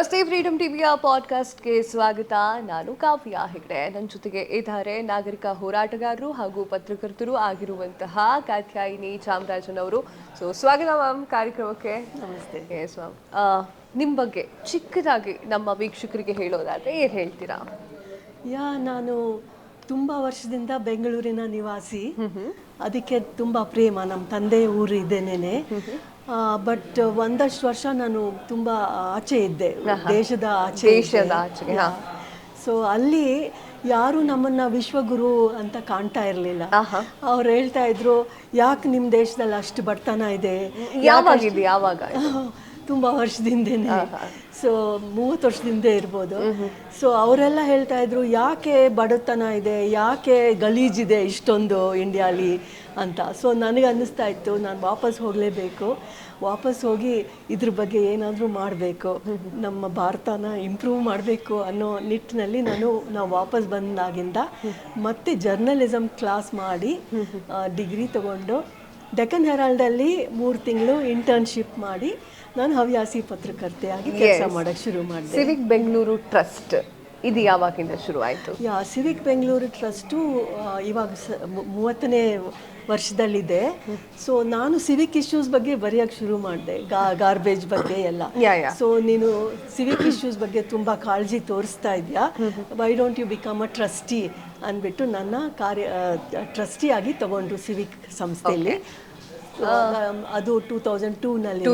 ನಮಸ್ತೆ ಫ್ರೀಡಮ್ ಟಿವಿಯ ಪಾಡ್ಕಾಸ್ಟ್ಗೆ ಸ್ವಾಗತ. ನಾನು ಕಾವ್ಯ ಹೆಗ್ಡೆ. ನನ್ನ ಜೊತೆಗೆ ಇದ್ದಾರೆ ನಾಗರಿಕ ಹೋರಾಟಗಾರರು ಹಾಗೂ ಪತ್ರಕರ್ತರು ಆಗಿರುವಂತಹ ಕಾತ್ಯಾಯಿನಿ ಚಾಮರಾಜನ್ ಅವರು. ಸೊ ಸ್ವಾಗತ ಮ್ಯಾಮ್ ಕಾರ್ಯಕ್ರಮಕ್ಕೆ. ನಮಸ್ತೆ. ಎಸ್ ಮ್ಯಾಮ್, ನಿಮ್ಮ ಬಗ್ಗೆ ಚಿಕ್ಕದಾಗಿ ನಮ್ಮ ವೀಕ್ಷಕರಿಗೆ ಹೇಳೋದಾದ್ರೆ ಏನು ಹೇಳ್ತೀರಾ? ನಾನು ತುಂಬ ವರ್ಷದಿಂದ ಬೆಂಗಳೂರಿನ ನಿವಾಸಿ. ಅದಕ್ಕೆ ತುಂಬ ಪ್ರೇಮ. ನಮ್ಮ ತಂದೆ ಊರು ಇದ್ದೇನೆ. ಬಟ್ ಒಂದಷ್ಟು ವರ್ಷ ನಾನು ತುಂಬ ಆಚೆ ಇದ್ದೆ, ದೇಶದ ಆಚೆ. ಸೊ ಅಲ್ಲಿ ಯಾರು ನಮ್ಮನ್ನ ವಿಶ್ವಗುರು ಅಂತ ಕಾಣ್ತಾ ಇರಲಿಲ್ಲ. ಅವ್ರು ಹೇಳ್ತಾ ಇದ್ರು, ಯಾಕೆ ನಿಮ್ಮ ದೇಶದಲ್ಲಿ ಅಷ್ಟು ಬಡತನ ಇದೆ? ಯಾವಾಗ? ತುಂಬ ವರ್ಷದಿಂದೇನೆ, ಸೊ 30 ವರ್ಷದಿಂದ ಇರ್ಬೋದು. ಸೊ ಅವರೆಲ್ಲ ಹೇಳ್ತಾ ಇದ್ರು, ಯಾಕೆ ಬಡತನ ಇದೆ, ಯಾಕೆ ಗಲೀಜಿದೆ ಇಷ್ಟೊಂದು ಇಂಡಿಯಾಲಿ ಅಂತ. ಸೊ ನನಗೆ ಅನ್ನಿಸ್ತಾ ಇತ್ತು, ನಾನು ವಾಪಸ್ ಹೋಗಲೇಬೇಕು, ವಾಪಸ್ ಹೋಗಿ ಇದ್ರ ಬಗ್ಗೆ ಏನಾದರೂ ಮಾಡಬೇಕು, ನಮ್ಮ ಭಾರತನ ಇಂಪ್ರೂವ್ ಮಾಡಬೇಕು ಅನ್ನೋ ನಿಟ್ಟಿನಲ್ಲಿ ನಾವು ವಾಪಸ್ ಬಂದಾಗಿಂದ ಮತ್ತೆ ಜರ್ನಲಿಸಮ್ ಕ್ಲಾಸ್ ಮಾಡಿ ಡಿಗ್ರಿ ತಗೊಂಡು ಡೆಕ್ಕನ್ ಹೆರಾಲ್ಡಲ್ಲಿ 3 ತಿಂಗಳು ಇಂಟರ್ನ್ಶಿಪ್ ಮಾಡಿ ನಾನು ಹವ್ಯಾಸಿ ಪತ್ರಕರ್ತೆಯಾಗಿ ಕೆಲಸ ಮಾಡೋಕ್ಕೆ ಶುರು ಮಾಡಿದೆ. ಸಿವಿಕ್ ಬೆಂಗಳೂರು ಟ್ರಸ್ಟ್ ಇದು ಯಾವಾಗಿಂದ ಶುರು ಆಯಿತು? ಸಿವಿಕ್ ಬೆಂಗಳೂರು ಟ್ರಸ್ಟು ಇವಾಗ 30ನೇ ವರ್ಷದಲ್ಲಿದೆ. ಸೊ ನಾನು ಸಿವಿಕ್ ಇಶ್ಯೂಸ್ ಬಗ್ಗೆ ಬರೆಯೋಕ್ಕೆ ಶುರು ಮಾಡಿದೆ, ಗಾರ್ಬೇಜ್ ಬಗ್ಗೆ ಎಲ್ಲ. ಸೊ ನೀನು ಸಿವಿಕ್ ಇಶ್ಯೂಸ್ ಬಗ್ಗೆ ತುಂಬ ಕಾಳಜಿ ತೋರಿಸ್ತಾ ಇದೆಯಾ, why don't you become a trustee ಅಂದ್ಬಿಟ್ಟು ನನ್ನ ಟ್ರಸ್ಟಿಯಾಗಿ ತಗೊಂಡ್ರು ಸಿವಿಕ್ ಸಂಸ್ಥೆಯಲ್ಲಿ. ಅದು 2002ನಲ್ಲಿ.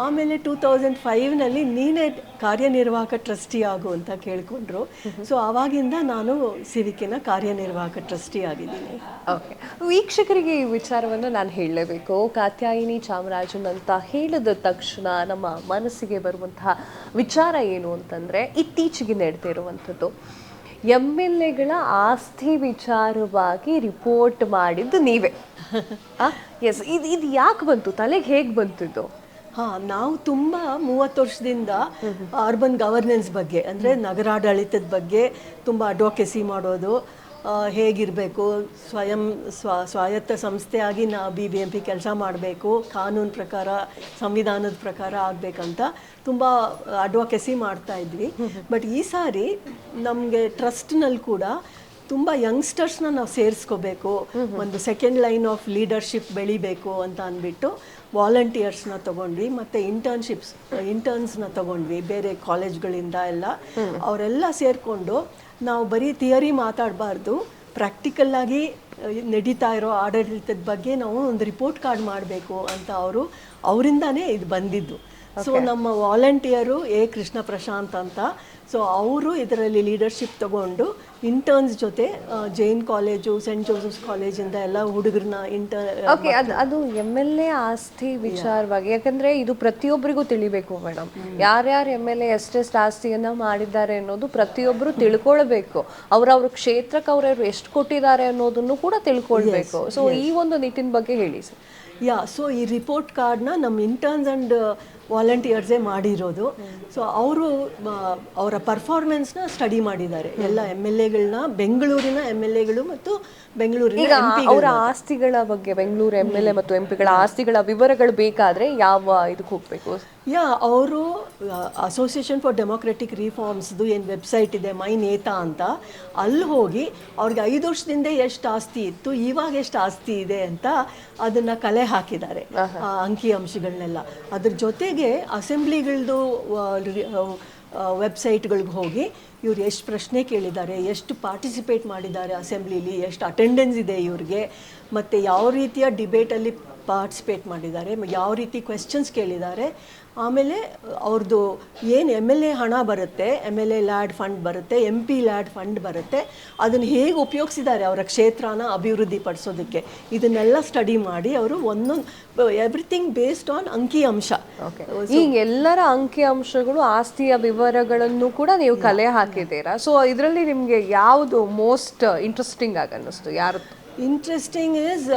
ಆಮೇಲೆ 2005ನಲ್ಲಿ ನೀನೇ ಕಾರ್ಯನಿರ್ವಾಹಕ ಟ್ರಸ್ಟಿ ಆಗು ಅಂತ ಕೇಳಿಕೊಂಡ್ರು. ಸೊ ಆವಾಗಿಂದ ನಾನು ಸಿವಿಕಿನ ಕಾರ್ಯನಿರ್ವಾಹಕ ಟ್ರಸ್ಟಿ ಆಗಿದ್ದೀನಿ. ಓಕೆ, ವೀಕ್ಷಕರಿಗೆ ಈ ವಿಚಾರವನ್ನು ನಾನು ಹೇಳಲೇಬೇಕು. ಕಾತ್ಯಾಯಿನಿ ಚಾಮರಾಜನ್ ಅಂತ ಹೇಳಿದ ತಕ್ಷಣ ನಮ್ಮ ಮನಸ್ಸಿಗೆ ಬರುವಂತಹ ವಿಚಾರ ಏನು ಅಂತಂದರೆ, ಇತ್ತೀಚೆಗೆ ನಡೀತಾ ಇರುವಂಥದ್ದು MLAಗಳ ಆಸ್ತಿ ವಿಚಾರವಾಗಿ ರಿಪೋರ್ಟ್ ಮಾಡಿದ್ದು ನೀವೇ. ಎಸ್, ಇದು ಯಾಕೆ ಬಂತು, ತಲೆಗೆ ಹೇಗೆ ಬಂತಿದ್ದು? ನಾವು ತುಂಬ 30 ವರ್ಷದಿಂದ ಅರ್ಬನ್ ಗವರ್ನೆನ್ಸ್ ಬಗ್ಗೆ, ಅಂದರೆ ನಗರಾಡಳಿತದ ಬಗ್ಗೆ ತುಂಬ ಅಡ್ವೊಕೆಸಿ ಮಾಡೋದು, ಹೇಗಿರಬೇಕು, ಸ್ವಾಯತ್ತ ಸಂಸ್ಥೆಯಾಗಿ ನಾವು BBMP ಕೆಲಸ ಮಾಡಬೇಕು, ಕಾನೂನು ಪ್ರಕಾರ ಸಂವಿಧಾನದ ಪ್ರಕಾರ ಆಗಬೇಕಂತ ತುಂಬ ಅಡ್ವೊಕೆಸಿ ಮಾಡ್ತಾ ಇದ್ವಿ. ಬಟ್ ಈ ಸಾರಿ ನಮಗೆ ಟ್ರಸ್ಟ್ನಲ್ಲಿ ಕೂಡ ತುಂಬ ಯಂಗ್ಸ್ಟರ್ಸ್ನ ನಾವು ಸೇರಿಸ್ಕೋಬೇಕು, ಒಂದು ಸೆಕೆಂಡ್ ಲೈನ್ ಆಫ್ ಲೀಡರ್ಶಿಪ್ ಬೆಳಿಬೇಕು ಅಂತ ಅಂದ್ಬಿಟ್ಟು ವಾಲಂಟಿಯರ್ಸ್ನ ತೊಗೊಂಡ್ವಿ, ಮತ್ತು ಇಂಟರ್ನ್ಸ್ನ ತೊಗೊಂಡ್ವಿ ಬೇರೆ ಕಾಲೇಜ್ಗಳಿಂದ ಎಲ್ಲ. ಅವರೆಲ್ಲ ಸೇರಿಕೊಂಡು ನಾವು ಬರೀ ಥಿಯರಿ ಮಾತಾಡಬಾರ್ದು, ಪ್ರಾಕ್ಟಿಕಲ್ಲಾಗಿ ನಡೀತಾ ಇರೋ ಆಡಳಿತದ ಬಗ್ಗೆ ನಾವು ಒಂದು ರಿಪೋರ್ಟ್ ಕಾರ್ಡ್ ಮಾಡಬೇಕು ಅಂತ ಅವರಿಂದಾನೇ ಇದು ಬಂದಿದ್ದು. ಸೊ ನಮ್ಮ ವಾಲಂಟಿಯರು ಕೃಷ್ಣ ಪ್ರಶಾಂತ್ ಅಂತ, ಸೊ ಅವರು ಇದರಲ್ಲಿ ಲೀಡರ್ಶಿಪ್ ತಗೊಂಡು ಇಂಟರ್ನ್ಸ್ ಜೊತೆ ಜೈನ್ ಕಾಲೇಜು, ಸೆಂಟ್ ಜೋಸೆಫ್ಸ್ ಕಾಲೇಜಿಂದ ಎಲ್ಲ ಹುಡುಗರನ್ನ ಓಕೆ, ಅದು MLA ಆಸ್ತಿ ವಿಚಾರವಾಗಿ, ಯಾಕಂದ್ರೆ ಇದು ಪ್ರತಿಯೊಬ್ಬರಿಗೂ ತಿಳಿಬೇಕು ಮೇಡಮ್. ಯಾರ್ಯಾರು MLA ಎಷ್ಟೆಷ್ಟು ಆಸ್ತಿಯನ್ನ ಮಾಡಿದ್ದಾರೆ ಅನ್ನೋದು ಪ್ರತಿಯೊಬ್ಬರು ತಿಳ್ಕೊಳ್ಬೇಕು. ಅವ್ರವ್ರ ಕ್ಷೇತ್ರಕ್ಕೆ ಅವ್ರವ್ರು ಎಷ್ಟು ಕೊಟ್ಟಿದ್ದಾರೆ ಅನ್ನೋದನ್ನು ಕೂಡ ತಿಳ್ಕೊಳ್ಬೇಕು. ಸೊ ಈ ಒಂದು ನಿಟ್ಟಿನ ಬಗ್ಗೆ ಹೇಳಿ ಸರ್. ಸೊ ಈ ರಿಪೋರ್ಟ್ ಕಾರ್ಡ್ನ ನಮ್ಮ ಇಂಟರ್ನ್ಸ್ ಆ್ಯಂಡ್ ವಾಲಂಟಿಯರ್ಸೇ ಮಾಡಿರೋದು. ಸೊ ಅವರು ಅವರ ಪರ್ಫಾರ್ಮೆನ್ಸ್ನ ಸ್ಟಡಿ ಮಾಡಿದ್ದಾರೆ, ಎಲ್ಲ MLAಗಳನ್ನ, ಬೆಂಗಳೂರಿನ MLAಗಳು ಮತ್ತು ಬೆಂಗಳೂರಿನ ಅವರ ಆಸ್ತಿಗಳ ಬಗ್ಗೆ, ಬೆಂಗಳೂರು MLA ಮತ್ತು MP ಗಳ ಆಸ್ತಿಗಳ ವಿವರಗಳು ಬೇಕಾದ್ರೆ ಯಾವ ಇದಕ್ಕೆ ಹೋಗ್ಬೇಕು? ಅವರು ಅಸೋಸಿಯೇಷನ್ ಫಾರ್ ಡೆಮೋಕ್ರೆಟಿಕ್ ರಿಫಾರ್ಮ್ಸ್ದು ಏನು ವೆಬ್ಸೈಟ್ ಇದೆ, ಮೈ ನೇತಾ ಅಂತ, ಅಲ್ಲಿ ಹೋಗಿ ಅವ್ರಿಗೆ 5 ವರ್ಷದಿಂದ ಎಷ್ಟು ಆಸ್ತಿ ಇತ್ತು, ಇವಾಗ ಎಷ್ಟು ಆಸ್ತಿ ಇದೆ ಅಂತ ಅದನ್ನು ಕಲೆ ಹಾಕಿದ್ದಾರೆ, ಅಂಕಿ ಅಂಶಗಳನ್ನೆಲ್ಲ. ಅದ್ರ ಜೊತೆಗೆ ಅಸೆಂಬ್ಲಿಗಳದ್ದು ವೆಬ್ಸೈಟ್ಗಳಿಗೆ ಹೋಗಿ ಇವ್ರು ಎಷ್ಟು ಪ್ರಶ್ನೆ ಕೇಳಿದ್ದಾರೆ, ಎಷ್ಟು ಪಾರ್ಟಿಸಿಪೇಟ್ ಮಾಡಿದ್ದಾರೆ ಅಸೆಂಬ್ಲಿಲಿ, ಎಷ್ಟು ಅಟೆಂಡೆನ್ಸ್ ಇದೆ ಇವ್ರಿಗೆ, ಮತ್ತು ಯಾವ ರೀತಿಯ ಡಿಬೇಟಲ್ಲಿ ಪಾರ್ಟಿಸಿಪೇಟ್ ಮಾಡಿದ್ದಾರೆ, ಯಾವ ರೀತಿ ಕ್ವೆಶ್ಚನ್ಸ್ ಕೇಳಿದ್ದಾರೆ, ಆಮೇಲೆ ಅವ್ರದ್ದು ಏನು MLA ಹಣ ಬರುತ್ತೆ, MLA ಲ್ಯಾಡ್ ಫಂಡ್ ಬರುತ್ತೆ, MP ಲ್ಯಾಡ್ ಫಂಡ್ ಬರುತ್ತೆ, ಅದನ್ನು ಹೇಗೆ ಉಪಯೋಗಿಸಿದ್ದಾರೆ ಅವರ ಕ್ಷೇತ್ರನ ಅಭಿವೃದ್ಧಿ ಪಡಿಸೋದಕ್ಕೆ, ಇದನ್ನೆಲ್ಲ ಸ್ಟಡಿ ಮಾಡಿ ಅವರು ಎವ್ರಿಥಿಂಗ್ ಬೇಸ್ಡ್ ಆನ್ ಅಂಕಿ ಅಂಶ. ಈ ಎಲ್ಲರ ಅಂಕಿ ಅಂಶಗಳು, ಆಸ್ತಿಯ ವಿವರಗಳನ್ನು ಕೂಡ ನೀವು ಕಲೆ ಹಾಕಿದ್ದೀರಾ. ಸೊ ಇದರಲ್ಲಿ ನಿಮಗೆ ಯಾವುದು ಮೋಸ್ಟ್ ಇಂಟ್ರೆಸ್ಟಿಂಗ್ ಆಗಿ ಅನ್ನಿಸ್ತು? ಯಾರು interesting is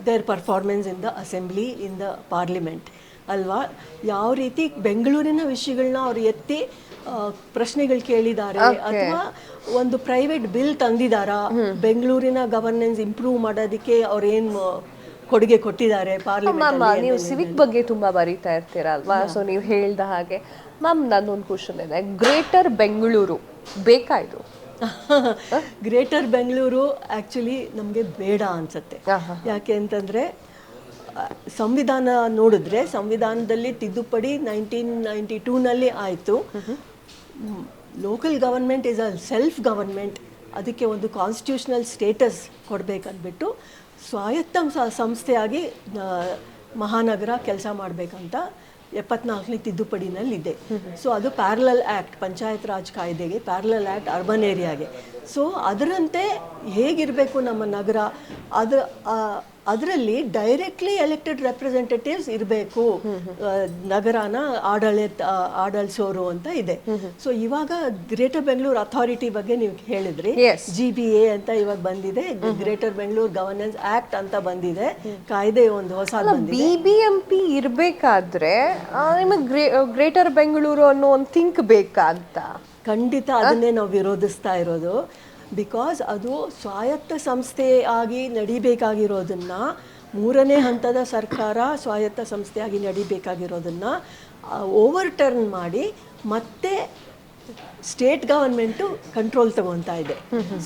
there performance in the assembly, in the parliament ಅಲ್ವಾ. ಯಾವ ರೀತಿ ಬೆಂಗಳೂರಿನ ವಿಷಯಗಳನ್ನ ಅವ್ರು ಎತ್ತಿ ಪ್ರಶ್ನೆಗಳು ಕೇಳಿದ್ದಾರೆ, ಅಥವಾ ಒಂದು ಪ್ರೈವೇಟ್ ಬಿಲ್ ತಂದಿದ್ದಾರಾ, ಬೆಂಗಳೂರಿನ ಗವರ್ನೆನ್ಸ್ ಇಂಪ್ರೂವ್ ಮಾಡೋದಕ್ಕೆ ಅವ್ರೇನು ಕೊಡುಗೆ ಕೊಟ್ಟಿದ್ದಾರೆ ಮ್ಯಾಮ್ ಪಾರ್ಲಿಮೆಂಟ್. ನೀವು ಸಿವಿಕ್ ಬಗ್ಗೆ ತುಂಬಾ ಬರೀತಾ ಇರ್ತೀರಲ್ವಾ, ಸೊ ನೀವು ಹೇಳ್ದ ಹಾಗೆ ಮ್ಯಾಮ್ ನನ್ನೊಂದು ಕ್ವಶನ್ ಇದೆ, ಗ್ರೇಟರ್ ಬೆಂಗಳೂರು ಬೇಕಾ ಇದು? ಗ್ರೇಟರ್ ಬೆಂಗಳೂರು ಆ್ಯಕ್ಚುಲಿ ನಮಗೆ ಬೇಡ ಅನ್ಸುತ್ತೆ. ಯಾಕೆ ಅಂತಂದರೆ ಸಂವಿಧಾನ ನೋಡಿದ್ರೆ ಸಂವಿಧಾನದಲ್ಲಿ ತಿದ್ದುಪಡಿ 1992ನಲ್ಲಿ ಆಯಿತು. Local government is a self government, ಅದಕ್ಕೆ ಒಂದು ಕಾನ್ಸ್ಟಿಟ್ಯೂಷನಲ್ ಸ್ಟೇಟಸ್ ಕೊಡಬೇಕಂದ್ಬಿಟ್ಟು ಸ್ವಾಯತ್ತ ಸಂಸ್ಥೆಯಾಗಿ ಮಹಾನಗರ ಕೆಲಸ ಮಾಡಬೇಕಂತ 74ನೇ ತಿದ್ದುಪಡಿನಲ್ಲಿದೆ. ಸೊ ಅದು ಪ್ಯಾರಲಲ್ ಆ್ಯಕ್ಟ್, ಪಂಚಾಯತ್ ರಾಜ್ ಕಾಯ್ದೆಗೆ ಪ್ಯಾರಲಲ್ ಆ್ಯಕ್ಟ್ ಅರ್ಬನ್ ಏರಿಯಾಗೆ. ಸೊ ಅದರಂತೆ ಹೇಗಿರಬೇಕು ನಮ್ಮ ನಗರ, ಅದರಲ್ಲಿ ಡೈರೆಕ್ಟ್ಲಿ ಎಲೆಕ್ಟೆಡ್ ರೆಪ್ರೆಸೆಂಟೇಟಿವ್ಸ್ ಇರಬೇಕು ನಗರನ ಆಡಳಿಸೋರು ಅಂತ ಇದೆ. ಸೊ ಇವಾಗ ಗ್ರೇಟರ್ ಬೆಂಗಳೂರು ಅಥಾರಿಟಿ ಬಗ್ಗೆ ನೀವು ಹೇಳಿದ್ರಿ, GBA ಅಂತ ಇವಾಗ ಬಂದಿದೆ, ಗ್ರೇಟರ್ ಬೆಂಗಳೂರು ಗವರ್ನೆನ್ಸ್ ಆಕ್ಟ್ ಅಂತ ಬಂದಿದೆ, ಕಾಯ್ದೆ ಒಂದು ಹೊಸ ಬಂದಿದೆ. BBMP ಇರಬೇಕಾದ್ರೆ ನಿಮಗೆ ಗ್ರೇಟರ್ ಬೆಂಗಳೂರು ಅನ್ನೋ ಒಂದು ಥಿಂಕ್ ಬೇಕಾ ಅಂತ? ಖಂಡಿತ ಅದನ್ನೇ ನಾವು ವಿರೋಧಿಸ್ತಾ ಇರೋದು. ಬಿಕಾಸ್ ಅದು ಸ್ವಾಯತ್ತ ಸಂಸ್ಥೆ ಆಗಿ ನಡಿಬೇಕಾಗಿರೋದನ್ನು, ಮೂರನೇ ಹಂತದ ಸರ್ಕಾರ ಸ್ವಾಯತ್ತ ಸಂಸ್ಥೆಯಾಗಿ ನಡಿಬೇಕಾಗಿರೋದನ್ನು ಓವರ್ಟರ್ನ್ ಮಾಡಿ ಮತ್ತೆ ಸ್ಟೇಟ್ ಗವರ್ಮೆಂಟು ಕಂಟ್ರೋಲ್ ತಗೊತಾ ಇದೆ.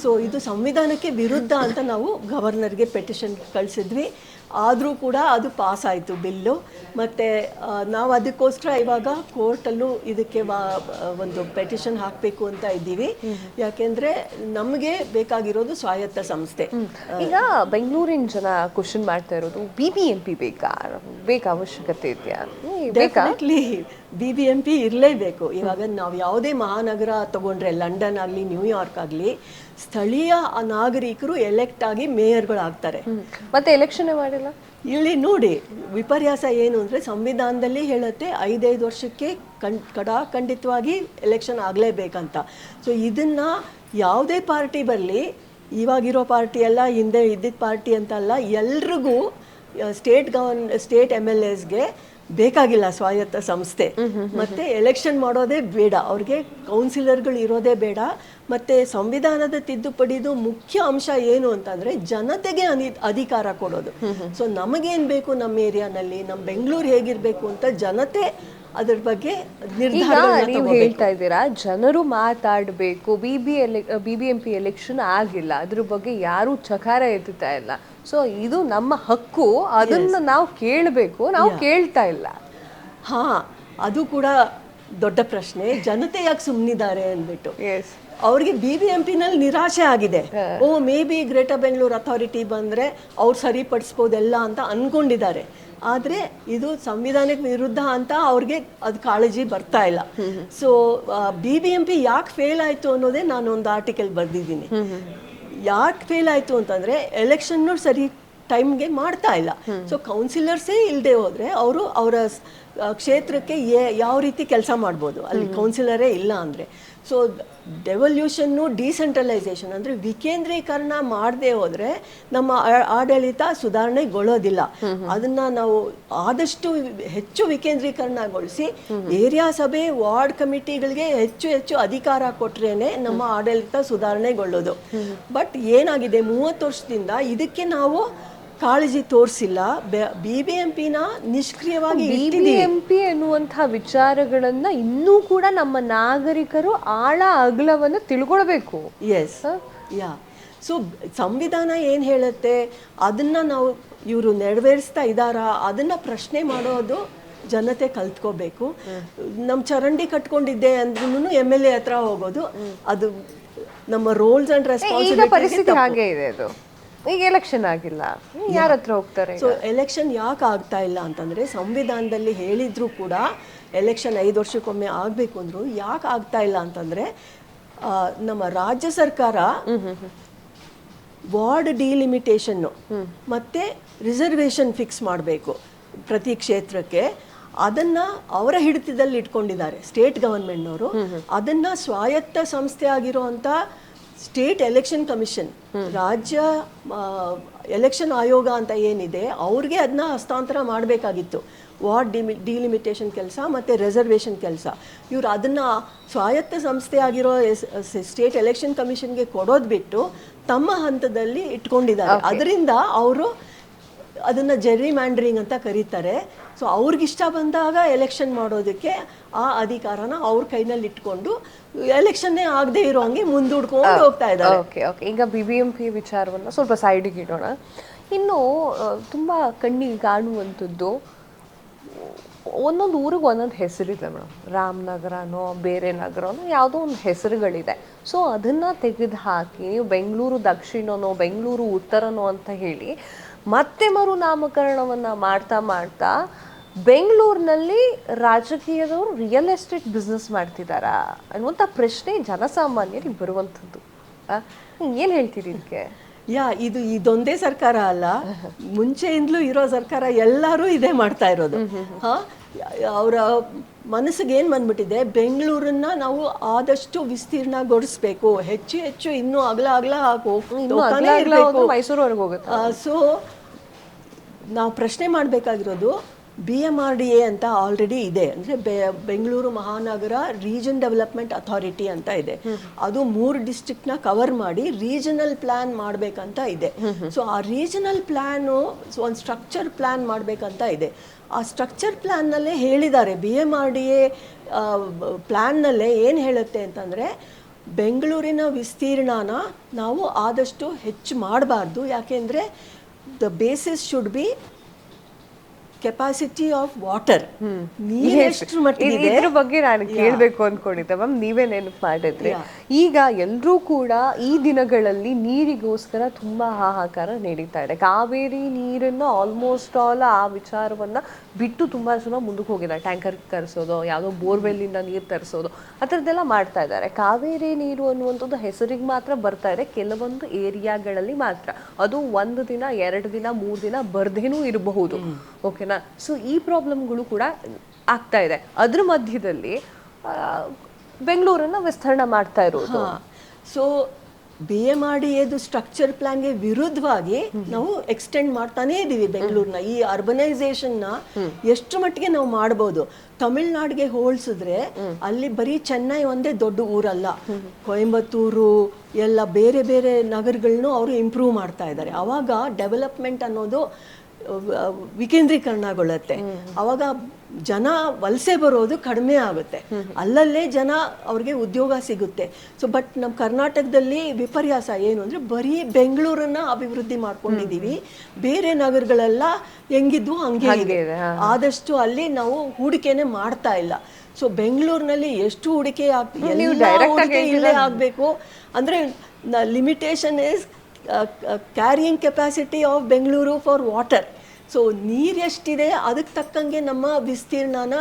ಸೊ ಇದು ಸಂವಿಧಾನಕ್ಕೆ ವಿರುದ್ಧ ಅಂತ ನಾವು ಗವರ್ನರ್ಗೆ ಪೆಟಿಷನ್ ಕಳಿಸಿದ್ವಿ. ಆದರೂ ಕೂಡ ಅದು ಪಾಸ್ ಆಯಿತು ಬಿಲ್ಲು. ಮತ್ತು ನಾವು ಅದಕ್ಕೋಸ್ಕರ ಇವಾಗ ಕೋರ್ಟಲ್ಲೂ ಇದಕ್ಕೆ ಒಂದು ಪೆಟಿಷನ್ ಹಾಕಬೇಕು ಅಂತ ಇದ್ದೀವಿ. ಯಾಕೆಂದರೆ ನಮಗೆ ಬೇಕಾಗಿರೋದು ಸ್ವಾಯತ್ತ ಸಂಸ್ಥೆ. ಈಗ ಬೆಂಗಳೂರಿನ ಜನ ಕ್ವಶನ್ ಮಾಡ್ತಾ ಇರೋದು BBMP ಬೇಕಾ ಅವಶ್ಯಕತೆ ಇದೆಯಾ? ಡೆಫಿನೆಟ್ಲಿ BBMP ಇರಲೇಬೇಕು. ಇವಾಗ ನಾವು ಯಾವುದೇ ಮಹಾನಗರ ತಗೊಂಡ್ರೆ, ಲಂಡನ್ ಆಗಲಿ ನ್ಯೂಯಾರ್ಕ್ ಆಗಲಿ, ಸ್ಥಳೀಯ ನಾಗರಿಕರು ಎಲೆಕ್ಟ್ ಆಗಿ ಮೇಯರ್ಗಳಾಗ್ತಾರೆ. ಮತ್ತೆ ಎಲೆಕ್ಷನ್ ಮಾಡಿಲ್ಲ. ಇಲ್ಲಿ ನೋಡಿ ವಿಪರ್ಯಾಸ ಏನು ಅಂದರೆ ಸಂವಿಧಾನದಲ್ಲಿ ಹೇಳುತ್ತೆ 5 ವರ್ಷಕ್ಕೆ ಖಂಡಿತವಾಗಿ ಎಲೆಕ್ಷನ್ ಆಗಲೇಬೇಕಂತ. ಸೊ ಇದನ್ನು ಯಾವುದೇ ಪಾರ್ಟಿ ಬರಲಿ, ಇವಾಗಿರೋ ಪಾರ್ಟಿ ಅಲ್ಲ, ಹಿಂದೆ ಇದ್ದಿದ್ದ ಪಾರ್ಟಿ ಅಂತ ಅಲ್ಲ, ಎಲ್ರಿಗೂ ಸ್ಟೇಟ್ MLAsಗೆ ಬೇಕಾಗಿಲ್ಲ ಸ್ವಾಯತ್ತ ಸಂಸ್ಥೆ. ಮತ್ತೆ ಎಲೆಕ್ಷನ್ ಮಾಡೋದೇ ಬೇಡ, ಅವ್ರಿಗೆ ಕೌನ್ಸಿಲರ್ಗಳು ಇರೋದೇ ಬೇಡ. ಮತ್ತೆ ಸಂವಿಧಾನದ ತಿದ್ದುಪಡಿದು ಮುಖ್ಯ ಅಂಶ ಏನು ಅಂತಂದ್ರೆ ಜನತೆಗೆ ಅಧಿಕಾರ ಕೊಡೋದು. ಸೊ ನಮಗೇನು ಬೇಕು ನಮ್ಮ ಏರಿಯಾನಲ್ಲಿ, ನಮ್ಮ ಬೆಂಗಳೂರು ಹೇಗಿರಬೇಕು ಅಂತ ಜನತೆ ಅದ್ರ ಬಗ್ಗೆ ನಿರ್ಧಾರ ಹೇಳ್ತಾ ಇದ್ದೀರಾ. ಜನರು ಮಾತಾಡಬೇಕು. BBMP ಎಲೆಕ್ಷನ್ ಆಗಿಲ್ಲ, ಅದ್ರ ಬಗ್ಗೆ ಯಾರು ಚಕಾರ ಎತ್ತುತ್ತಾ ಇಲ್ಲ. ಸೊ ಇದು ನಮ್ಮ ಹಕ್ಕು, ಅದನ್ನ ನಾವು ಕೇಳಬೇಕು, ನಾವು ಕೇಳ್ತಾ ಇಲ್ಲ. ಹಾ, ಅದು ಕೂಡ ದೊಡ್ಡ ಪ್ರಶ್ನೆ. ಜನತೆ ಯಾಕೆ ಸುಮ್ಮನಿದ್ದಾರೆ ಅಂದ್ಬಿಟ್ಟು ಅವ್ರಿಗೆ BBMPನಲ್ಲಿ ನಿರಾಶೆ ಆಗಿದೆ. May be greater Bengaluru authority ಬಂದರೆ ಅವ್ರು ಸರಿಪಡಿಸ್ಬೋದೆಲ್ಲ ಅಂತ ಅಂದ್ಕೊಂಡಿದ್ದಾರೆ. ಆದರೆ ಇದು ಸಂವಿಧಾನಕ್ಕೆ ವಿರುದ್ಧ ಅಂತ ಅವ್ರಿಗೆ ಅದು ಕಾಳಜಿ ಬರ್ತಾ ಇಲ್ಲ. ಸೊ BBMP ಯಾಕೆ ಫೇಲ್ ಆಯಿತು ಅನ್ನೋದೇ ನಾನು ಒಂದು ಆರ್ಟಿಕಲ್ ಬರೆದಿದ್ದೀನಿ. ಯಾಕೆ ಫೇಲ್ ಆಯಿತು ಅಂತಂದರೆ ಎಲೆಕ್ಷನ್ನು ಸರಿ ಟೈಮ್ಗೆ ಮಾಡ್ತಾ ಇಲ್ಲ. ಸೊ ಕೌನ್ಸಿಲರ್ಸೇ ಇಲ್ಲದೆ ಹೋದರೆ ಅವರು ಅವರ ಕ್ಷೇತ್ರಕ್ಕೆ ಯಾವ ರೀತಿ ಕೆಲಸ ಮಾಡ್ಬೋದು, ಅಲ್ಲಿ ಕೌನ್ಸಿಲರೇ ಇಲ್ಲ ಅಂದರೆ. ಸೊ ಡೆವಲ್ಯೂಷನ್ನು ಡಿಸೆಂಟ್ರಲೈಸೇಷನ್ ಅಂದರೆ ವಿಕೇಂದ್ರೀಕರಣ ಮಾಡದೆ ಹೋದರೆ ನಮ್ಮ ಆಡಳಿತ ಸುಧಾರಣೆಗೊಳ್ಳೋದಿಲ್ಲ. ಅದನ್ನು ನಾವು ಆದಷ್ಟು ಹೆಚ್ಚು ವಿಕೇಂದ್ರೀಕರಣಗೊಳಿಸಿ ಏರಿಯಾ ಸಭೆ, ವಾರ್ಡ್ ಕಮಿಟಿಗಳಿಗೆ ಹೆಚ್ಚು ಅಧಿಕಾರ ಕೊಟ್ರೇನೆ ನಮ್ಮ ಆಡಳಿತ ಸುಧಾರಣೆಗೊಳ್ಳೋದು. ಬಟ್ ಏನಾಗಿದೆ, 30 ವರ್ಷದಿಂದ ಇದಕ್ಕೆ ನಾವು ಕಾಳಜಿ ತೋರಿಸಿಲ್ಲ. BBMPನ ನಿಷ್ಕ್ರಿಯವಾಗಿ BBMP ಎನ್ನುವಂತಹ ವಿಚಾರಗಳನ್ನ ಇನ್ನೂ ಕೂಡ ನಮ್ಮ ನಾಗರಿಕರು ಆಳ ಅಗಲವನ್ನು ತಿಳ್ಕೊಳ್ಬೇಕು. ಎಸ್, ಯಾ. ಸೊ ಸಂವಿಧಾನ ಏನು ಹೇಳುತ್ತೆ ಅದನ್ನ ನಾವು ಇವರು ನೆರವೇರಿಸ್ತಾ ಇದ್ದಾರಾ ಅದನ್ನ ಪ್ರಶ್ನೆ ಮಾಡೋದು ಜನತೆ ಕಲ್ತ್ಕೋಬೇಕು. ನಮ್ಮ ಚರಂಡಿ ಕಟ್ಕೊಂಡಿದ್ದೆ ಅಂದ್ರೂ MLA ಹತ್ರ ಹೋಗೋದು, ಅದು ನಮ್ಮ ರೋಲ್ಸ್ ಅಂಡ್ ರೆಸ್ಪಾನ್ಸಿಬಿಲಿಟಿ. ಪರಿಸ್ಥಿತಿ ಹಾಗೆ ಇದೆ. ಅದು ಈಗ ಎಲೆಕ್ಷನ್ ಆಗಿಲ್ಲ, ಯಾರ ಹತ್ರ ಹೋಗ್ತಾರೆ? ಸೊ ಎಲೆಕ್ಷನ್ ಯಾಕೆ ಆಗ್ತಾ ಇಲ್ಲ ಅಂತಂದ್ರೆ ಸಂವಿಧಾನದಲ್ಲಿ ಹೇಳಿದ್ರು ಕೂಡ ಎಲೆಕ್ಷನ್ 5 ವರ್ಷಕ್ಕೊಮ್ಮೆ ಆಗಬೇಕು ಅಂದ್ರು ಯಾಕೆ ಆಗ್ತಾ ಇಲ್ಲ ಅಂತಂದ್ರೆ ನಮ್ಮ ರಾಜ್ಯ ಸರ್ಕಾರ ವಾರ್ಡ್ ಡಿಲಿಮಿಟೇಷನ್ನು ಮತ್ತೆ ರಿಸರ್ವೇಷನ್ ಫಿಕ್ಸ್ ಮಾಡಬೇಕು ಪ್ರತಿ ಕ್ಷೇತ್ರಕ್ಕೆ. ಅದನ್ನ ಅವರ ಹಿಡಿತದಲ್ಲಿ ಇಟ್ಕೊಂಡಿದ್ದಾರೆ ಸ್ಟೇಟ್ ಗವರ್ಮೆಂಟ್ನವರು. ಅದನ್ನ ಸ್ವಾಯತ್ತ ಸಂಸ್ಥೆ ಆಗಿರುವಂಥ ಸ್ಟೇಟ್ ಎಲೆಕ್ಷನ್ ಕಮಿಷನ್, ರಾಜ್ಯ ಎಲೆಕ್ಷನ್ ಆಯೋಗ ಅಂತ ಏನಿದೆ ಅವ್ರಿಗೆ ಅದನ್ನ ಹಸ್ತಾಂತರ ಮಾಡಬೇಕಾಗಿತ್ತು. ವಾರ್ಡ್ ಡಿಲಿಮಿಟೇಷನ್ ಕೆಲಸ ಮತ್ತು ರಿಸರ್ವೇಷನ್ ಕೆಲಸ ಇವರು ಅದನ್ನು ಸ್ವಾಯತ್ತ ಸಂಸ್ಥೆ ಆಗಿರೋ ಸ್ಟೇಟ್ ಎಲೆಕ್ಷನ್ ಕಮಿಷನ್ಗೆ ಕೊಡೋದು ಬಿಟ್ಟು ತಮ್ಮ ಹಂತದಲ್ಲಿ ಇಟ್ಕೊಂಡಿದ್ದಾರೆ. ಅದರಿಂದ ಅವರು ಅದನ್ನು ಜೆರ್ರಿ ಮ್ಯಾಂಡ್ರಿಂಗ್ ಅಂತ ಕರೀತಾರೆ. ಸೊ ಅವ್ರಿಗಿಷ್ಟ ಬಂದಾಗ ಎಲೆಕ್ಷನ್ ಮಾಡೋದಕ್ಕೆ ಆ ಅಧಿಕಾರನ ಅವ್ರ ಕೈನಲ್ಲಿ ಇಟ್ಕೊಂಡು ಎಲೆಕ್ಷನ್ನೇ ಆಗದೆ ಇರೋ ಹಂಗೆ ಮುಂದೂಡ್ಕೊಂಡು ಹೋಗ್ತಾ ಇದ್ದಾರೆ. ಓಕೆ ಓಕೆ, ಈಗ BBMP ವಿಚಾರವನ್ನು ಸ್ವಲ್ಪ ಸೈಡಿಗೆ ಇಡೋಣ. ಇನ್ನು ತುಂಬ ಕಣ್ಣಿಗೆ ಕಾಣುವಂಥದ್ದು, ಒಂದೊಂದು ಊರಿಗೆ ಒಂದೊಂದು ಹೆಸರಿದೆ ಮೇಡಮ್. ರಾಮನಗರನೋ ಬೇರೆ ನಗರನೋ ಯಾವುದೋ ಒಂದು ಹೆಸರುಗಳಿದೆ. ಸೊ ಅದನ್ನು ತೆಗೆದು ಹಾಕಿ ನೀವು ಬೆಂಗಳೂರು ದಕ್ಷಿಣನೋ ಬೆಂಗಳೂರು ಉತ್ತರನೋ ಅಂತ ಹೇಳಿ ಮತ್ತೆ ಮರು ನಾಮಕರಣವನ್ನು ಮಾಡ್ತಾ ಮಾಡ್ತಾ ಬೆಂಗಳೂರಿನಲ್ಲಿ ರಾಜಕೀಯದವರು ರಿಯಲ್ ಎಸ್ಟೇಟ್ ಬಿಸ್ನೆಸ್ ಮಾಡ್ತಿದ್ದಾರಾ ಅನ್ನುವಂಥ ಪ್ರಶ್ನೆ ಜನಸಾಮಾನ್ಯರಿಗೆ ಬರುವಂಥದ್ದು. ಏನು ಹೇಳ್ತೀರಿ ಇದಕ್ಕೆ? ಇದೊಂದೇ ಸರ್ಕಾರ ಅಲ್ಲ, ಮುಂಚೆಯಿಂದಲೂ ಇರೋ ಸರ್ಕಾರ ಎಲ್ಲರೂ ಇದೇ ಮಾಡ್ತಾ ಇರೋದು. ಅವರ ಮನಸ್ಸಿಗೆ ಏನು ಬಂದ್ಬಿಟ್ಟಿದೆ, ಬೆಂಗಳೂರನ್ನ ನಾವು ಆದಷ್ಟು ವಿಸ್ತೀರ್ಣಗೊಳಿಸ್ಬೇಕು, ಹೆಚ್ಚು ಹೆಚ್ಚು ಇನ್ನೂ ಅಗಲ ಹೋಗ್ತಾನೆ ಇರಬೇಕು, ಮೈಸೂರುವರೆಗೆ ಹೋಗುತ್ತೆ. ಸೊ ನಾವು ಪ್ರಶ್ನೆ ಮಾಡಬೇಕಾಗಿರೋದು, BMRDA ಅಂತ ಆಲ್ರೆಡಿ ಇದೆ, ಅಂದರೆ ಬೆಂಗಳೂರು ಮಹಾನಗರ ರೀಜನ್ ಡೆವಲಪ್ಮೆಂಟ್ ಅಥಾರಿಟಿ ಅಂತ ಇದೆ. ಅದು 3 ಡಿಸ್ಟ್ರಿಕ್ಟ್ನ ಕವರ್ ಮಾಡಿ ರೀಜನಲ್ ಪ್ಲಾನ್ ಮಾಡಬೇಕಂತ ಇದೆ. ಸೊ ಆ ರೀಜನಲ್ ಪ್ಲ್ಯಾನು ಒಂದು ಸ್ಟ್ರಕ್ಚರ್ ಪ್ಲ್ಯಾನ್ ಮಾಡಬೇಕಂತ ಇದೆ. ಆ ಸ್ಟ್ರಕ್ಚರ್ ಪ್ಲ್ಯಾನ್ನಲ್ಲೇ ಹೇಳಿದ್ದಾರೆ, BMRDA ಪ್ಲ್ಯಾನ್ನಲ್ಲೇ ಏನು ಹೇಳುತ್ತೆ ಅಂತಂದರೆ, ಬೆಂಗಳೂರಿನ ವಿಸ್ತೀರ್ಣನ ನಾವು ಆದಷ್ಟು ಹೆಚ್ಚು ಮಾಡಬಾರ್ದು. ಯಾಕೆಂದರೆ the basis should be capacity of water. ನೀರೆಷ್ಟು ಮಟ್ಟಿಗಿದೆ ಇದ್ರ ಬಗ್ಗೆ ನಾನು ಕೇಳಬೇಕು ಅಂದ್ಕೊಂಡಿದ್ದೆ ಮ್ಯಾಮ್, ನೀವೇ ನೆನಪು ಮಾಡಿದ್ರಿ. ಈಗ ಎಲ್ಲರೂ ಕೂಡ ಈ ದಿನಗಳಲ್ಲಿ ನೀರಿಗೋಸ್ಕರ ತುಂಬಾ ಹಾಹಾಕಾರ ನಡೀತಾ ಇದೆ. ಕಾವೇರಿ ನೀರನ್ನು ಆಲ್ಮೋಸ್ಟ್ ಆಲ್ ಆ ವಿಚಾರವನ್ನ ಬಿಟ್ಟು ತುಂಬಾ ಜನ ಮುಂದಕ್ಕೆ ಹೋಗಿದ್ದಾರೆ. ಟ್ಯಾಂಕರ್ ತರಿಸೋದು, ಯಾವುದೋ ಬೋರ್ವೆಲ್ಲಿಂದ ನೀರು ತರಿಸೋದು, ಆ ಥರದ್ದೆಲ್ಲ ಮಾಡ್ತಾ ಇದ್ದಾರೆ. ಕಾವೇರಿ ನೀರು ಅನ್ನುವಂಥದ್ದು ಹೆಸರಿಗೆ ಮಾತ್ರ ಬರ್ತಾ ಇದೆ, ಕೆಲವೊಂದು ಏರಿಯಾಗಳಲ್ಲಿ ಮಾತ್ರ. ಅದು 1 ದಿನ 2 ದಿನ 3 ದಿನ ಬರ್ದೇನೂ ಇರಬಹುದು. ಓಕೆನಾ? ಸೊ ಈ ಪ್ರಾಬ್ಲಮ್ಗಳು ಕೂಡ ಆಗ್ತಾ ಇದೆ. ಅದ್ರ ಮಧ್ಯದಲ್ಲಿ ಬೆಂಗಳೂರನ್ನ ವಿಸ್ತರಣೆ ಮಾಡ್ತಾ ಇರೋದು. ಸೊ BMRDAದು ಸ್ಟ್ರಕ್ಚರ್ ಪ್ಲಾನ್ಗೆ ವಿರುದ್ಧವಾಗಿ ನಾವು ಎಕ್ಸ್ಟೆಂಡ್ ಮಾಡ್ತಾನೇ ಇದ್ದೀವಿ ಬೆಂಗಳೂರನ್ನ. ಈ ಅರ್ಬನೈಸೇಷನ್ನ ಎಷ್ಟು ಮಟ್ಟಿಗೆ ನಾವು ಮಾಡ್ಬೋದು. ತಮಿಳ್ನಾಡಿಗೆ ಹೋಲಿಸಿದ್ರೆ ಅಲ್ಲಿ ಬರೀ ಚೆನ್ನೈ ಒಂದೇ ದೊಡ್ಡ ಊರಲ್ಲ, ಕೊಯಂಬತ್ತೂರು ಎಲ್ಲ ಬೇರೆ ಬೇರೆ ನಗರಗಳನ್ನೂ ಅವರು ಇಂಪ್ರೂವ್ ಮಾಡ್ತಾ ಇದ್ದಾರೆ. ಅವಾಗ ಡೆವಲಪ್ಮೆಂಟ್ ಅನ್ನೋದು ವಿಕೇಂದ್ರೀಕರಣಗೊಳ್ಳುತ್ತೆ. ಅವಾಗ ಜನ ವಲಸೆ ಬರೋದು ಕಡಿಮೆ ಆಗುತ್ತೆ, ಅಲ್ಲಲ್ಲೇ ಜನ ಅವ್ರಿಗೆ ಉದ್ಯೋಗ ಸಿಗುತ್ತೆ. ಸೊ ಬಟ್ ನಮ್ಮ ಕರ್ನಾಟಕದಲ್ಲಿ ವಿಪರ್ಯಾಸ ಏನು ಅಂದರೆ, ಬರೀ ಬೆಂಗಳೂರನ್ನ ಅಭಿವೃದ್ಧಿ ಮಾಡ್ಕೊಂಡಿದ್ದೀವಿ, ಬೇರೆ ನಗರಗಳೆಲ್ಲ ಹೆಂಗಿದ್ವು ಹಂಗೆ ಇದೆ. ಆದಷ್ಟು ಅಲ್ಲಿ ನಾವು ಹೂಡಿಕೆನೆ ಮಾಡ್ತಾ ಇಲ್ಲ. ಸೊ ಬೆಂಗಳೂರಿನಲ್ಲಿ ಎಷ್ಟು ಹೂಡಿಕೆ ಇಲ್ಲೇ ಆಗಬೇಕು ಅಂದರೆ, limitation is carrying capacity of Bengaluru for water. So ನೀರು ಎಷ್ಟಿದೆ ಅದಕ್ಕೆ ತಕ್ಕಂಗೆ ನಮ್ಮ ವಿಸ್ತೀರ್ಣನ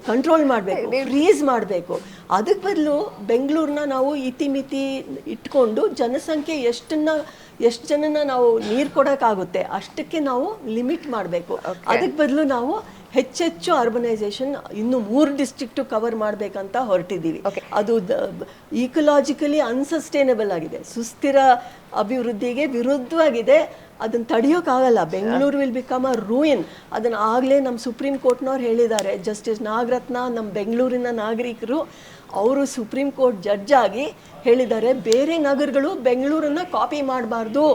ಕಂಟ್ರೋಲ್ ಮಾಡಬೇಕು, ಫ್ರೀಸ್ ಮಾಡಬೇಕು. ಅದಕ್ಕೆ ಬದಲು ಬೆಂಗಳೂರನ್ನ ನಾವು ಇತಿಮಿತಿ ಇಟ್ಕೊಂಡು ಜನಸಂಖ್ಯೆ ಎಷ್ಟು ಜನನ ನಾವು ನೀರು ಕೊಡೋಕ್ಕಾಗುತ್ತೆ ಅಷ್ಟಕ್ಕೆ ನಾವು ಲಿಮಿಟ್ ಮಾಡಬೇಕು. ಅದಕ್ಕೆ ಬದಲು ನಾವು ಹೆಚ್ಚೆಚ್ಚು ಅರ್ಬನೈಸೇಷನ್ ಇನ್ನು 3 ಡಿಸ್ಟ್ರಿಕ್ಟು ಕವರ್ ಮಾಡಬೇಕಂತ ಹೊರಟಿದ್ದೀವಿ. ಅದು ಈಕಲಾಜಿಕಲಿ ಅನ್ಸಸ್ಟೈನಬಲ್ ಆಗಿದೆ, ಸುಸ್ಥಿರ ಅಭಿವೃದ್ಧಿಗೆ ವಿರುದ್ಧವಾಗಿದೆ. ಅದನ್ನು ತಡೆಯೋಕ್ಕಾಗಲ್ಲ. Bengaluru will become a ruin. ಅದನ್ನು ಆಗಲೇ ನಮ್ಮ ಸುಪ್ರೀಂ ಕೋರ್ಟ್ನವ್ರು ಹೇಳಿದ್ದಾರೆ. ಜಸ್ಟಿಸ್ ನಾಗರತ್ನ ನಮ್ಮ ಬೆಂಗಳೂರಿನ ನಾಗರಿಕರು, ಅವರು ಸುಪ್ರೀಂ ಕೋರ್ಟ್ ಜಡ್ಜ್ ಆಗಿ ಹೇಳಿದ್ದಾರೆ, ಬೇರೆ ನಗರಗಳು ಬೆಂಗಳೂರನ್ನು ಕಾಪಿ ಮಾಡಬಾರ್ದು.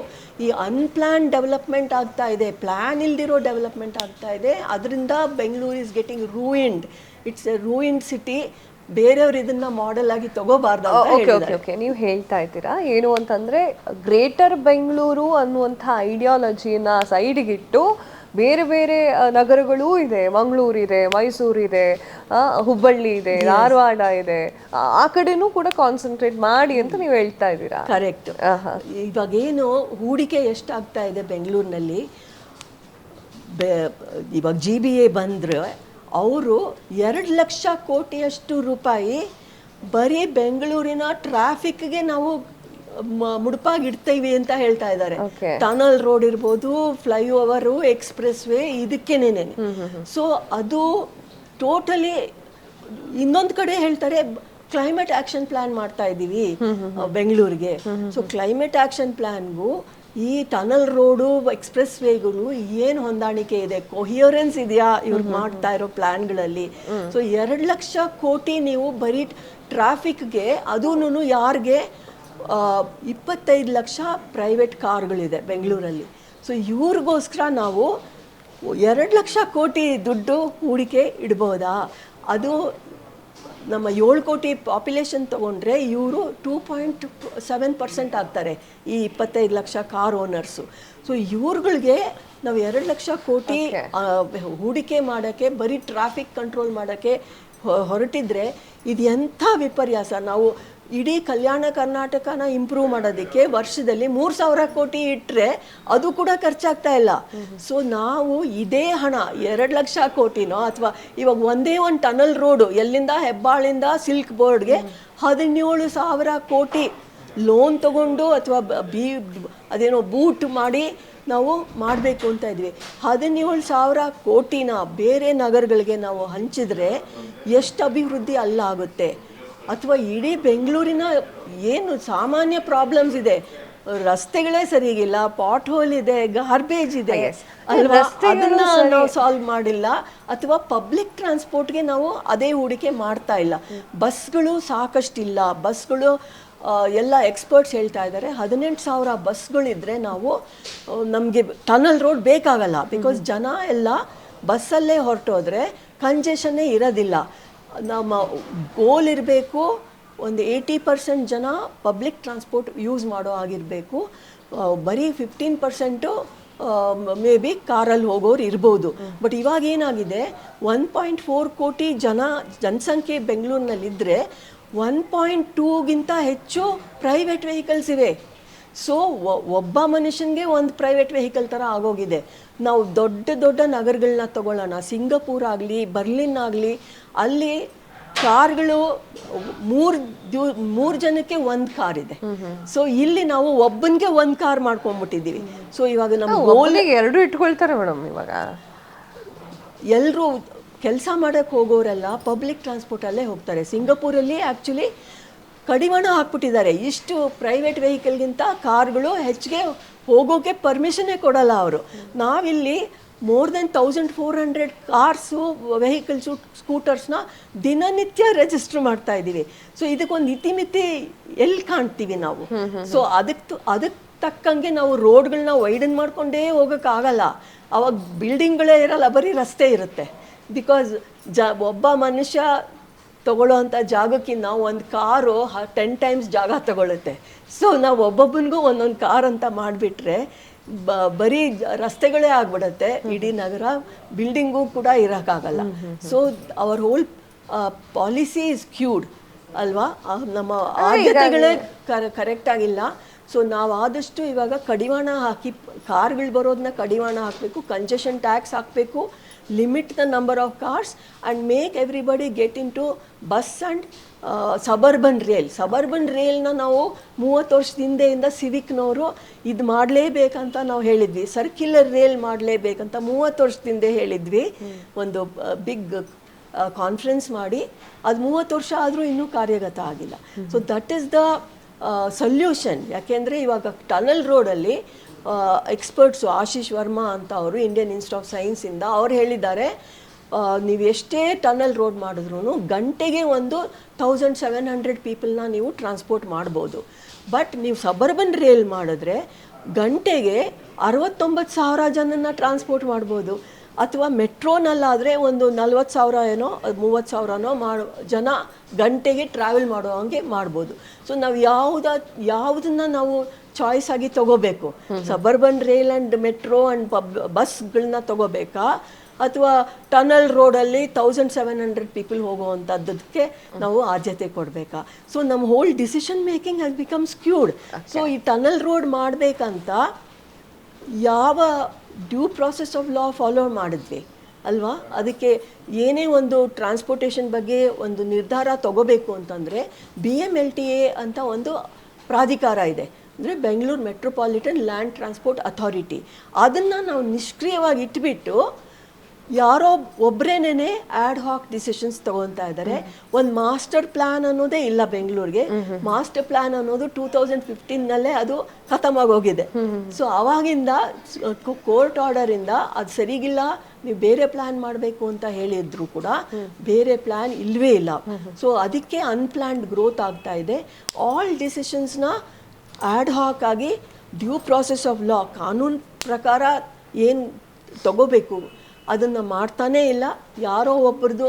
ಈ ಅನ್ಪ್ಲಾನ್ ಡೆವಲಪ್ಮೆಂಟ್ ಆಗ್ತಾ ಇದೆ, ಪ್ಲ್ಯಾನ್ ಇಲ್ದಿರೋ ಡೆವಲಪ್ಮೆಂಟ್ ಆಗ್ತಾ ಇದೆ. ಅದರಿಂದ Bengaluru is getting ruined. It's a ruined city. ಬೇರೆಯವರು ಇದನ್ನ ಮಾಡೆಲ್ ಆಗಿ ತಗೋಬಾರ್ದು. ಓಕೆ, ನೀವು ಹೇಳ್ತಾ ಇದ್ದೀರಾ ಏನು ಅಂತಂದ್ರೆ, ಗ್ರೇಟರ್ ಬೆಂಗಳೂರು ಅನ್ನುವಂಥ ಐಡಿಯಾಲಜಿನ ಸೈಡ್ಗಿಟ್ಟು ಬೇರೆ ಬೇರೆ ನಗರಗಳೂ ಇದೆ. ಮಂಗಳೂರಿದೆ, ಮೈಸೂರಿದೆ, ಹುಬ್ಬಳ್ಳಿ ಇದೆ, ಧಾರವಾಡ ಇದೆ, ಆ ಕಡೆನೂ ಕೂಡ ಕಾನ್ಸಂಟ್ರೇಟ್ ಮಾಡಿ ಅಂತ ನೀವು ಹೇಳ್ತಾ ಇದ್ದೀರಾ. ಕರೆಕ್ಟ್. ಇವಾಗೇನು ಹೂಡಿಕೆ ಎಷ್ಟಾಗ್ತಾ ಇದೆ ಬೆಂಗಳೂರಿನಲ್ಲಿ, ಇವಾಗ GBA ಬಂದರೆ ಅವರು 2 ಲಕ್ಷ ಕೋಟಿಯಷ್ಟು ರೂಪಾಯಿ ಬರೀ ಬೆಂಗಳೂರಿನ ಟ್ರಾಫಿಕ್ಗೆ ನಾವು ಮುಡುಪಾಗಿಡ್ತೀವಿ ಅಂತ ಹೇಳ್ತಾ ಇದ್ದಾರೆ. ಟನಲ್ ರೋಡ್ ಇರ್ಬೋದು, ಫ್ಲೈಓವರು, ಎಕ್ಸ್ಪ್ರೆಸ್ ವೇ, ಇದಕ್ಕೇನೇನೆ. ಸೊ ಅದು ಟೋಟಲಿ. ಇನ್ನೊಂದು ಕಡೆ ಹೇಳ್ತಾರೆ ಕ್ಲೈಮೇಟ್ ಆಕ್ಷನ್ ಪ್ಲಾನ್ ಮಾಡ್ತಾ ಇದ್ದೀವಿ ಬೆಂಗಳೂರಿಗೆ. ಸೊ ಕ್ಲೈಮೇಟ್ ಆಕ್ಷನ್ ಪ್ಲಾನ್ಗೂ ಈ ಟನಲ್ ರೋಡು, ಎಕ್ಸ್ಪ್ರೆಸ್ ವೇಗಳು ಏನು ಹೊಂದಾಣಿಕೆ ಇದೆ, ಕೊಹಿಯರೆನ್ಸ್ ಇದೆಯಾ ಇವ್ರು ಮಾಡ್ತಾ ಇರೋ ಪ್ಲಾನ್ಗಳಲ್ಲಿ? ಸೊ 2 ಲಕ್ಷ ಕೋಟಿ ನೀವು ಬರೀ ಟ್ರಾಫಿಕ್ಗೆ, ಅದೂ ಯಾರಿಗೆ 25 ಲಕ್ಷ ಪ್ರೈವೇಟ್ ಕಾರ್ಗಳಿದೆ ಬೆಂಗಳೂರಲ್ಲಿ. ಸೊ ಇವ್ರಿಗೋಸ್ಕರ ನಾವು 2,00,000 ಕೋಟಿ ದುಡ್ಡು ಹೂಡಿಕೆ ಇಡ್ಬೋದಾ? ಅದು ನಮ್ಮ 7 ಕೋಟಿ ಪಾಪ್ಯುಲೇಷನ್ ತೊಗೊಂಡ್ರೆ ಇವರು 2.7% ಆಗ್ತಾರೆ, ಈ 25 ಲಕ್ಷ ಕಾರ್ ಓನರ್ಸು. ಸೊ ಇವ್ರುಗಳಿಗೆ ನಾವು 2,00,000 ಕೋಟಿ ಹೂಡಿಕೆ ಮಾಡೋಕ್ಕೆ, ಬರೀ ಟ್ರಾಫಿಕ್ ಕಂಟ್ರೋಲ್ ಮಾಡೋಕ್ಕೆ ಹೊರಟಿದ್ರೆ ಇದು ಎಂಥ ವಿಪರ್ಯಾಸ. ನಾವು ಇಡೀ ಕಲ್ಯಾಣ ಕರ್ನಾಟಕನ ಇಂಪ್ರೂವ್ ಮಾಡೋದಕ್ಕೆ ವರ್ಷದಲ್ಲಿ 3,000 ಕೋಟಿ ಇಟ್ಟರೆ ಅದು ಕೂಡ ಖರ್ಚಾಗ್ತಾ ಇಲ್ಲ. ಸೊ ನಾವು ಇದೇ ಹಣ 2,00,000 ಕೋಟಿನೋ ಅಥವಾ ಇವಾಗ ಒಂದೇ ಒಂದು ಟನಲ್ ರೋಡು ಎಲ್ಲಿಂದ ಹೆಬ್ಬಾಳಿಂದ ಸಿಲ್ಕ್ ಬೋರ್ಡ್ಗೆ 17,000 ಕೋಟಿ ಲೋನ್ ತಗೊಂಡು ಅಥವಾ ಅದೇನೋ ಬೂಟ್ ಮಾಡಿ ನಾವು ಮಾಡಬೇಕು ಅಂತ ಇದ್ವಿ. 17,000 ಕೋಟಿನ ಬೇರೆ ನಗರಗಳಿಗೆ ನಾವು ಹಂಚಿದ್ರೆ ಎಷ್ಟು ಅಭಿವೃದ್ಧಿ ಅಲ್ಲಾಗುತ್ತೆ? ಅಥವಾ ಇಡೀ ಬೆಂಗಳೂರಿನ ಏನು ಸಾಮಾನ್ಯ ಪ್ರಾಬ್ಲಮ್ಸ್ ಇದೆ, ರಸ್ತೆಗಳೇ ಸರಿಗಿಲ್ಲ, ಪಾಟ್ ಹೋಲ್ ಇದೆ, ಗಾರ್ಬೇಜ್ ಇದೆ ಅಲ್ವಾ, ಅದನ್ನ ನಾವು ಸಾಲ್ವ್ ಮಾಡಿಲ್ಲ. ಅಥವಾ ಪಬ್ಲಿಕ್ ಟ್ರಾನ್ಸ್ಪೋರ್ಟ್ಗೆ ನಾವು ಅದೇ ಹೂಡಿಕೆ ಮಾಡ್ತಾ ಇಲ್ಲ. ಬಸ್ಗಳು ಸಾಕಷ್ಟಿಲ್ಲ. ಬಸ್ಗಳು ಎಲ್ಲ ಎಕ್ಸ್ಪರ್ಟ್ಸ್ ಹೇಳ್ತಾ ಇದ್ದಾರೆ 18,000 ಬಸ್ಗಳಿದ್ರೆ ನಾವು ನಮಗೆ ಟನಲ್ ರೋಡ್ ಬೇಕಾಗಲ್ಲ. ಬಿಕಾಸ್ ಜನ ಎಲ್ಲ ಬಸ್ಸಲ್ಲೇ ಹೊರಟೋದ್ರೆ ಕಂಜೆಷನ್ನೇ ಇರೋದಿಲ್ಲ. ನಮ್ಮ ಗೋಲ್ ಇರಬೇಕು, ಒಂದು 80% ಜನ ಪಬ್ಲಿಕ್ ಟ್ರಾನ್ಸ್ಪೋರ್ಟ್ ಯೂಸ್ ಮಾಡೋ ಆಗಿರಬೇಕು. ಬರೀ 15% ಮೇ ಬಿ ಕಾರಲ್ಲಿ ಹೋಗೋರು ಇರ್ಬೋದು. ಬಟ್ ಇವಾಗ ಏನಾಗಿದೆ, 1.4 ಕೋಟಿ ಜನಸಂಖ್ಯೆ ಬೆಂಗಳೂರಿನಲ್ಲಿದ್ದರೆ 1.2ಗಿಂತ ಹೆಚ್ಚು ಪ್ರೈವೇಟ್ ವೆಹಿಕಲ್ಸ್ ಇವೆ. ಸೊ ಒಬ್ಬ ಮನುಷ್ಯನಿಗೆ ಒಂದು ಪ್ರೈವೇಟ್ ವೆಹಿಕಲ್ ಥರ ಆಗೋಗಿದೆ. ನಾವು ದೊಡ್ಡ ದೊಡ್ಡ ನಗರಗಳನ್ನ ತಗೊಳ್ಳೋಣ, ಸಿಂಗಪೂರ್ ಆಗಲಿ, ಬರ್ಲಿನ್ ಆಗಲಿ, ಅಲ್ಲಿ ಕಾರ್ಗಳು 3 ಜನಕ್ಕೆ 1 ಕಾರ್ ಇದೆ. ಸೊ ಇಲ್ಲಿ ನಾವು ಒಬ್ಬನಿಗೆ 1 ಕಾರ್ ಮಾಡ್ಕೊಂಡ್ಬಿಟ್ಟಿದ್ದೀವಿ. ಸೊ ಇವಾಗ ನಮ್ಮ ಗೋಲಿಗೆ 2 ಇಟ್ಕೊಳ್ತಾರೆ ಮೇಡಮ್. ಇವಾಗ ಎಲ್ಲರೂ ಕೆಲಸ ಮಾಡೋಕ್ಕೆ ಹೋಗೋರೆಲ್ಲ ಪಬ್ಲಿಕ್ ಟ್ರಾನ್ಸ್ಪೋರ್ಟಲ್ಲೇ ಹೋಗ್ತಾರೆ. ಸಿಂಗಪೂರಲ್ಲಿ ಆ್ಯಕ್ಚುಲಿ ಕಡಿವಾಣ ಹಾಕ್ಬಿಟ್ಟಿದ್ದಾರೆ. ಇಷ್ಟು ಪ್ರೈವೇಟ್ ವೆಹಿಕಲ್ಗಿಂತ ಕಾರ್ಗಳು ಹೆಚ್ಚಿಗೆ ಹೋಗೋಕ್ಕೆ ಪರ್ಮಿಷನ್ನೇ ಕೊಡಲ್ಲ ಅವರು. ನಾವಿಲ್ಲಿ ಮೋರ್ ದೆನ್ 1,400 ಕಾರ್ಸು, ವೆಹಿಕಲ್ಸು, ಸ್ಕೂಟರ್ಸ್ನ ದಿನನಿತ್ಯ ರಿಜಿಸ್ಟರ್ ಮಾಡ್ತಾ ಇದ್ದೀವಿ. ಸೊ ಇದಕ್ಕೊಂದು ಇತಿಮಿತಿ ಎಲ್ಲಿ ಕಾಣ್ತೀವಿ ನಾವು? ಸೊ ಅದಕ್ಕೆ ತಕ್ಕಂಗೆ ನಾವು ರೋಡ್ಗಳನ್ನ ವೈಡನ್ ಮಾಡ್ಕೊಂಡೇ ಹೋಗೋಕ್ಕಾಗಲ್ಲ. ಅವಾಗ ಬಿಲ್ಡಿಂಗ್ಗಳೇ ಇರಲ್ಲ, ಬರೀ ರಸ್ತೆ ಇರುತ್ತೆ. ಬಿಕಾಸ್ ಒಬ್ಬ ಮನುಷ್ಯ ತಗೊಳ್ಳೋ ಅಂಥ ಜಾಗಕ್ಕಿಂತ ಒಂದು ಕಾರು 10 ಟೈಮ್ಸ್ ಜಾಗ ತಗೊಳುತ್ತೆ. ಸೊ ನಾವು ಒಬ್ಬೊಬ್ಬನಿಗೂ ಒಂದೊಂದು ಕಾರ್ ಅಂತ ಮಾಡಿಬಿಟ್ರೆ ಬರೀ ರಸ್ತೆಗಳೇ ಆಗ್ಬಿಡುತ್ತೆ, ಇಡೀ ನಗರ ಬಿಲ್ಡಿಂಗು ಕೂಡ ಇರೋಕ್ಕಾಗಲ್ಲ. So our whole policy is skewed ಅಲ್ವಾ? ನಮ್ಮ ಆದ್ಯತೆಗಳೇ ಕರೆಕ್ಟ್ ಆಗಿಲ್ಲ. ಸೊ ನಾವು ಆದಷ್ಟು ಇವಾಗ ಕಡಿವಾಣ ಹಾಕಿ, ಕಾರ್ಗಳು ಬರೋದನ್ನ ಕಡಿವಾಣ ಹಾಕಬೇಕು, ಕಂಜೆಷನ್ ಟ್ಯಾಕ್ಸ್ ಹಾಕಬೇಕು, limit the number of cars and make everybody get into bus and suburban ರೇಲ್ನ ನಾವು 30 ವರ್ಷದ ಹಿಂದೆಯಿಂದ ಸಿವಿಕ್ನವರು ಇದು ಮಾಡಲೇಬೇಕಂತ ನಾವು ಹೇಳಿದ್ವಿ. ಸರ್ಕ್ಯುಲರ್ ರೇಲ್ ಮಾಡಲೇಬೇಕಂತ 30 ವರ್ಷದಿಂದ ಹೇಳಿದ್ವಿ. ಒಂದು ಬಿಗ್ ಕಾನ್ಫರೆನ್ಸ್ ಮಾಡಿ ಅದು 30 ವರ್ಷ ಆದರೂ ಇನ್ನೂ ಕಾರ್ಯಗತ ಆಗಿಲ್ಲ. So that is the solution. ಯಾಕೆಂದರೆ ಇವಾಗ ಟನಲ್ ರೋಡಲ್ಲಿ ಎಕ್ಸ್ಪರ್ಟ್ಸು ಆಶೀಶ್ ವರ್ಮಾ ಅಂತ ಅವರು ಇಂಡಿಯನ್ ಇನ್ಸ್ಟಿಟ್ಯೂಟ್ ಆಫ್ ಸೈನ್ಸಿಂದ ಅವ್ರು ಹೇಳಿದ್ದಾರೆ, ನೀವು ಎಷ್ಟೇ ಟನಲ್ ರೋಡ್ ಮಾಡಿದ್ರೂ ಗಂಟೆಗೆ ಒಂದು 1,700 ಪೀಪಲ್ನ ನೀವು ಟ್ರಾನ್ಸ್ಪೋರ್ಟ್ ಮಾಡ್ಬೋದು. ಬಟ್ ನೀವು ಸಬರ್ಬನ್ ರೇಲ್ ಮಾಡಿದ್ರೆ ಗಂಟೆಗೆ 69,000 ಜನನ ಟ್ರಾನ್ಸ್ಪೋರ್ಟ್ ಮಾಡ್ಬೋದು. ಅಥವಾ ಮೆಟ್ರೋನಲ್ಲಾದರೆ ಒಂದು 40,000 ಏನೋ 30,000 ಜನ ಗಂಟೆಗೆ ಟ್ರಾವೆಲ್ ಮಾಡೋ ಹಂಗೆ ಮಾಡ್ಬೋದು. ಸೊ ನಾವು ಯಾವುದನ್ನ ನಾವು ಚಾಯ್ಸ್ ಆಗಿ ತಗೋಬೇಕು? Suburban rail and metro and ಬಸ್ಗಳನ್ನ ತಗೋಬೇಕಾ, ಅಥವಾ ಟನಲ್ ರೋಡಲ್ಲಿ 1,700 ಪೀಪಲ್ ಹೋಗುವಂಥದ್ದಕ್ಕೆ ನಾವು ಆದ್ಯತೆ ಕೊಡಬೇಕಾ? ಸೊ ನಮ್ಮ whole decision making has become skewed. So ಈ ಟನಲ್ ರೋಡ್ ಮಾಡಬೇಕಂತ ಯಾವ due process of law follow ಮಾಡಿದ್ವಿ ಅಲ್ವಾ? ಅದಕ್ಕೆ ಏನೇ ಒಂದು ಟ್ರಾನ್ಸ್ಪೋರ್ಟೇಷನ್ ಬಗ್ಗೆ ಒಂದು ನಿರ್ಧಾರ ತಗೋಬೇಕು ಅಂತಂದರೆ BMLTA ಅಂತ ಒಂದು ಪ್ರಾಧಿಕಾರ ಇದೆ, ಅಂದರೆ Bengaluru metropolitan land transport authority. ಅದನ್ನು ನಾವು ನಿಷ್ಕ್ರಿಯವಾಗಿ ಇಟ್ಬಿಟ್ಟು ಯಾರೋ ಒಬ್ಬರೇನೇ ಆ್ಯಡ್ ಹಾಕ್ ಡಿಸಿಷನ್ಸ್ ತಗೊತಾ ಇದ್ದಾರೆ. ಒಂದು ಮಾಸ್ಟರ್ ಪ್ಲಾನ್ ಅನ್ನೋದೇ ಇಲ್ಲ ಬೆಂಗಳೂರಿಗೆ. ಮಾಸ್ಟರ್ ಪ್ಲಾನ್ ಅನ್ನೋದು 2015ನಲ್ಲೇ ಅದು ಖತಮಾಗೋಗಿದೆ. ಸೊ ಅವಾಗಿಂದ ಕೋರ್ಟ್ ಆರ್ಡರಿಂದ ಅದು ಸರಿಗಿಲ್ಲ, ನೀವು ಬೇರೆ ಪ್ಲಾನ್ ಮಾಡಬೇಕು ಅಂತ ಹೇಳಿದ್ರು ಕೂಡ ಬೇರೆ ಪ್ಲಾನ್ ಇಲ್ಲವೇ ಇಲ್ಲ. ಸೊ ಅದಕ್ಕೆ ಅನ್ಪ್ಲಾನ್ಡ್ ಗ್ರೋತ್ ಆಗ್ತಾ ಇದೆ. ಆಲ್ ಡಿಸಿಷನ್ಸ್ನ ಆ್ಯಡ್ ಹಾಕ್ ಆಗಿ ಡ್ಯೂ ಪ್ರಾಸೆಸ್ ಆಫ್ ಲಾ, ಕಾನೂನು ಪ್ರಕಾರ ಏನು ತಗೋಬೇಕು ಅದನ್ನು ಮಾಡ್ತಾನೇ ಇಲ್ಲ. ಯಾರೋ ಒಬ್ಬರದು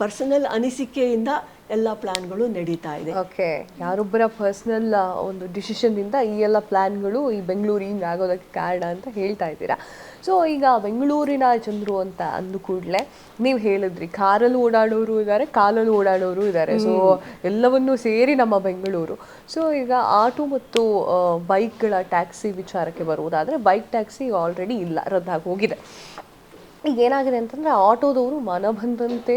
ಪರ್ಸನಲ್ ಅನಿಸಿಕೆಯಿಂದ ಎಲ್ಲ ಪ್ಲ್ಯಾನ್ಗಳು ನಡೀತಾ ಇದೆ. ಓಕೆ, ಯಾರೊಬ್ಬರ ಪರ್ಸ್ನಲ್ ಒಂದು ಡಿಸಿಷನ್ನಿಂದ ಈ ಎಲ್ಲ ಪ್ಲ್ಯಾನ್ಗಳು ಈ ಬೆಂಗಳೂರಿಂದ ಆಗೋದಕ್ಕೆ ಕಾರಣ ಅಂತ ಹೇಳ್ತಾ ಇದ್ದೀರಾ. ಸೊ ಈಗ ಬೆಂಗಳೂರಿನ ಜನರು ಅಂತ ಅಂದ ಕೂಡಲೇ ನೀವು ಹೇಳಿದ್ರಿ ಕಾರಲ್ಲಿ ಓಡಾಡೋರು ಇದ್ದಾರೆ, ಕಾಲಲ್ಲಿ ಓಡಾಡೋರು ಇದ್ದಾರೆ. ಸೊ ಎಲ್ಲವನ್ನೂ ಸೇರಿ ನಮ್ಮ ಬೆಂಗಳೂರು. ಸೊ ಈಗ ಆಟೋ ಮತ್ತು ಬೈಕ್ಗಳ ಟ್ಯಾಕ್ಸಿ ವಿಚಾರಕ್ಕೆ ಬರುವುದಾದರೆ ಬೈಕ್ ಟ್ಯಾಕ್ಸಿ ಆಲ್ರೆಡಿ ಇಲ್ಲ, ರದ್ದಾಗಿ ಹೋಗಿದೆ. ಈಗ ಏನಾಗಿದೆ ಅಂತಂದರೆ ಆಟೋದವರು ಮನ ಬಂದಂತೆ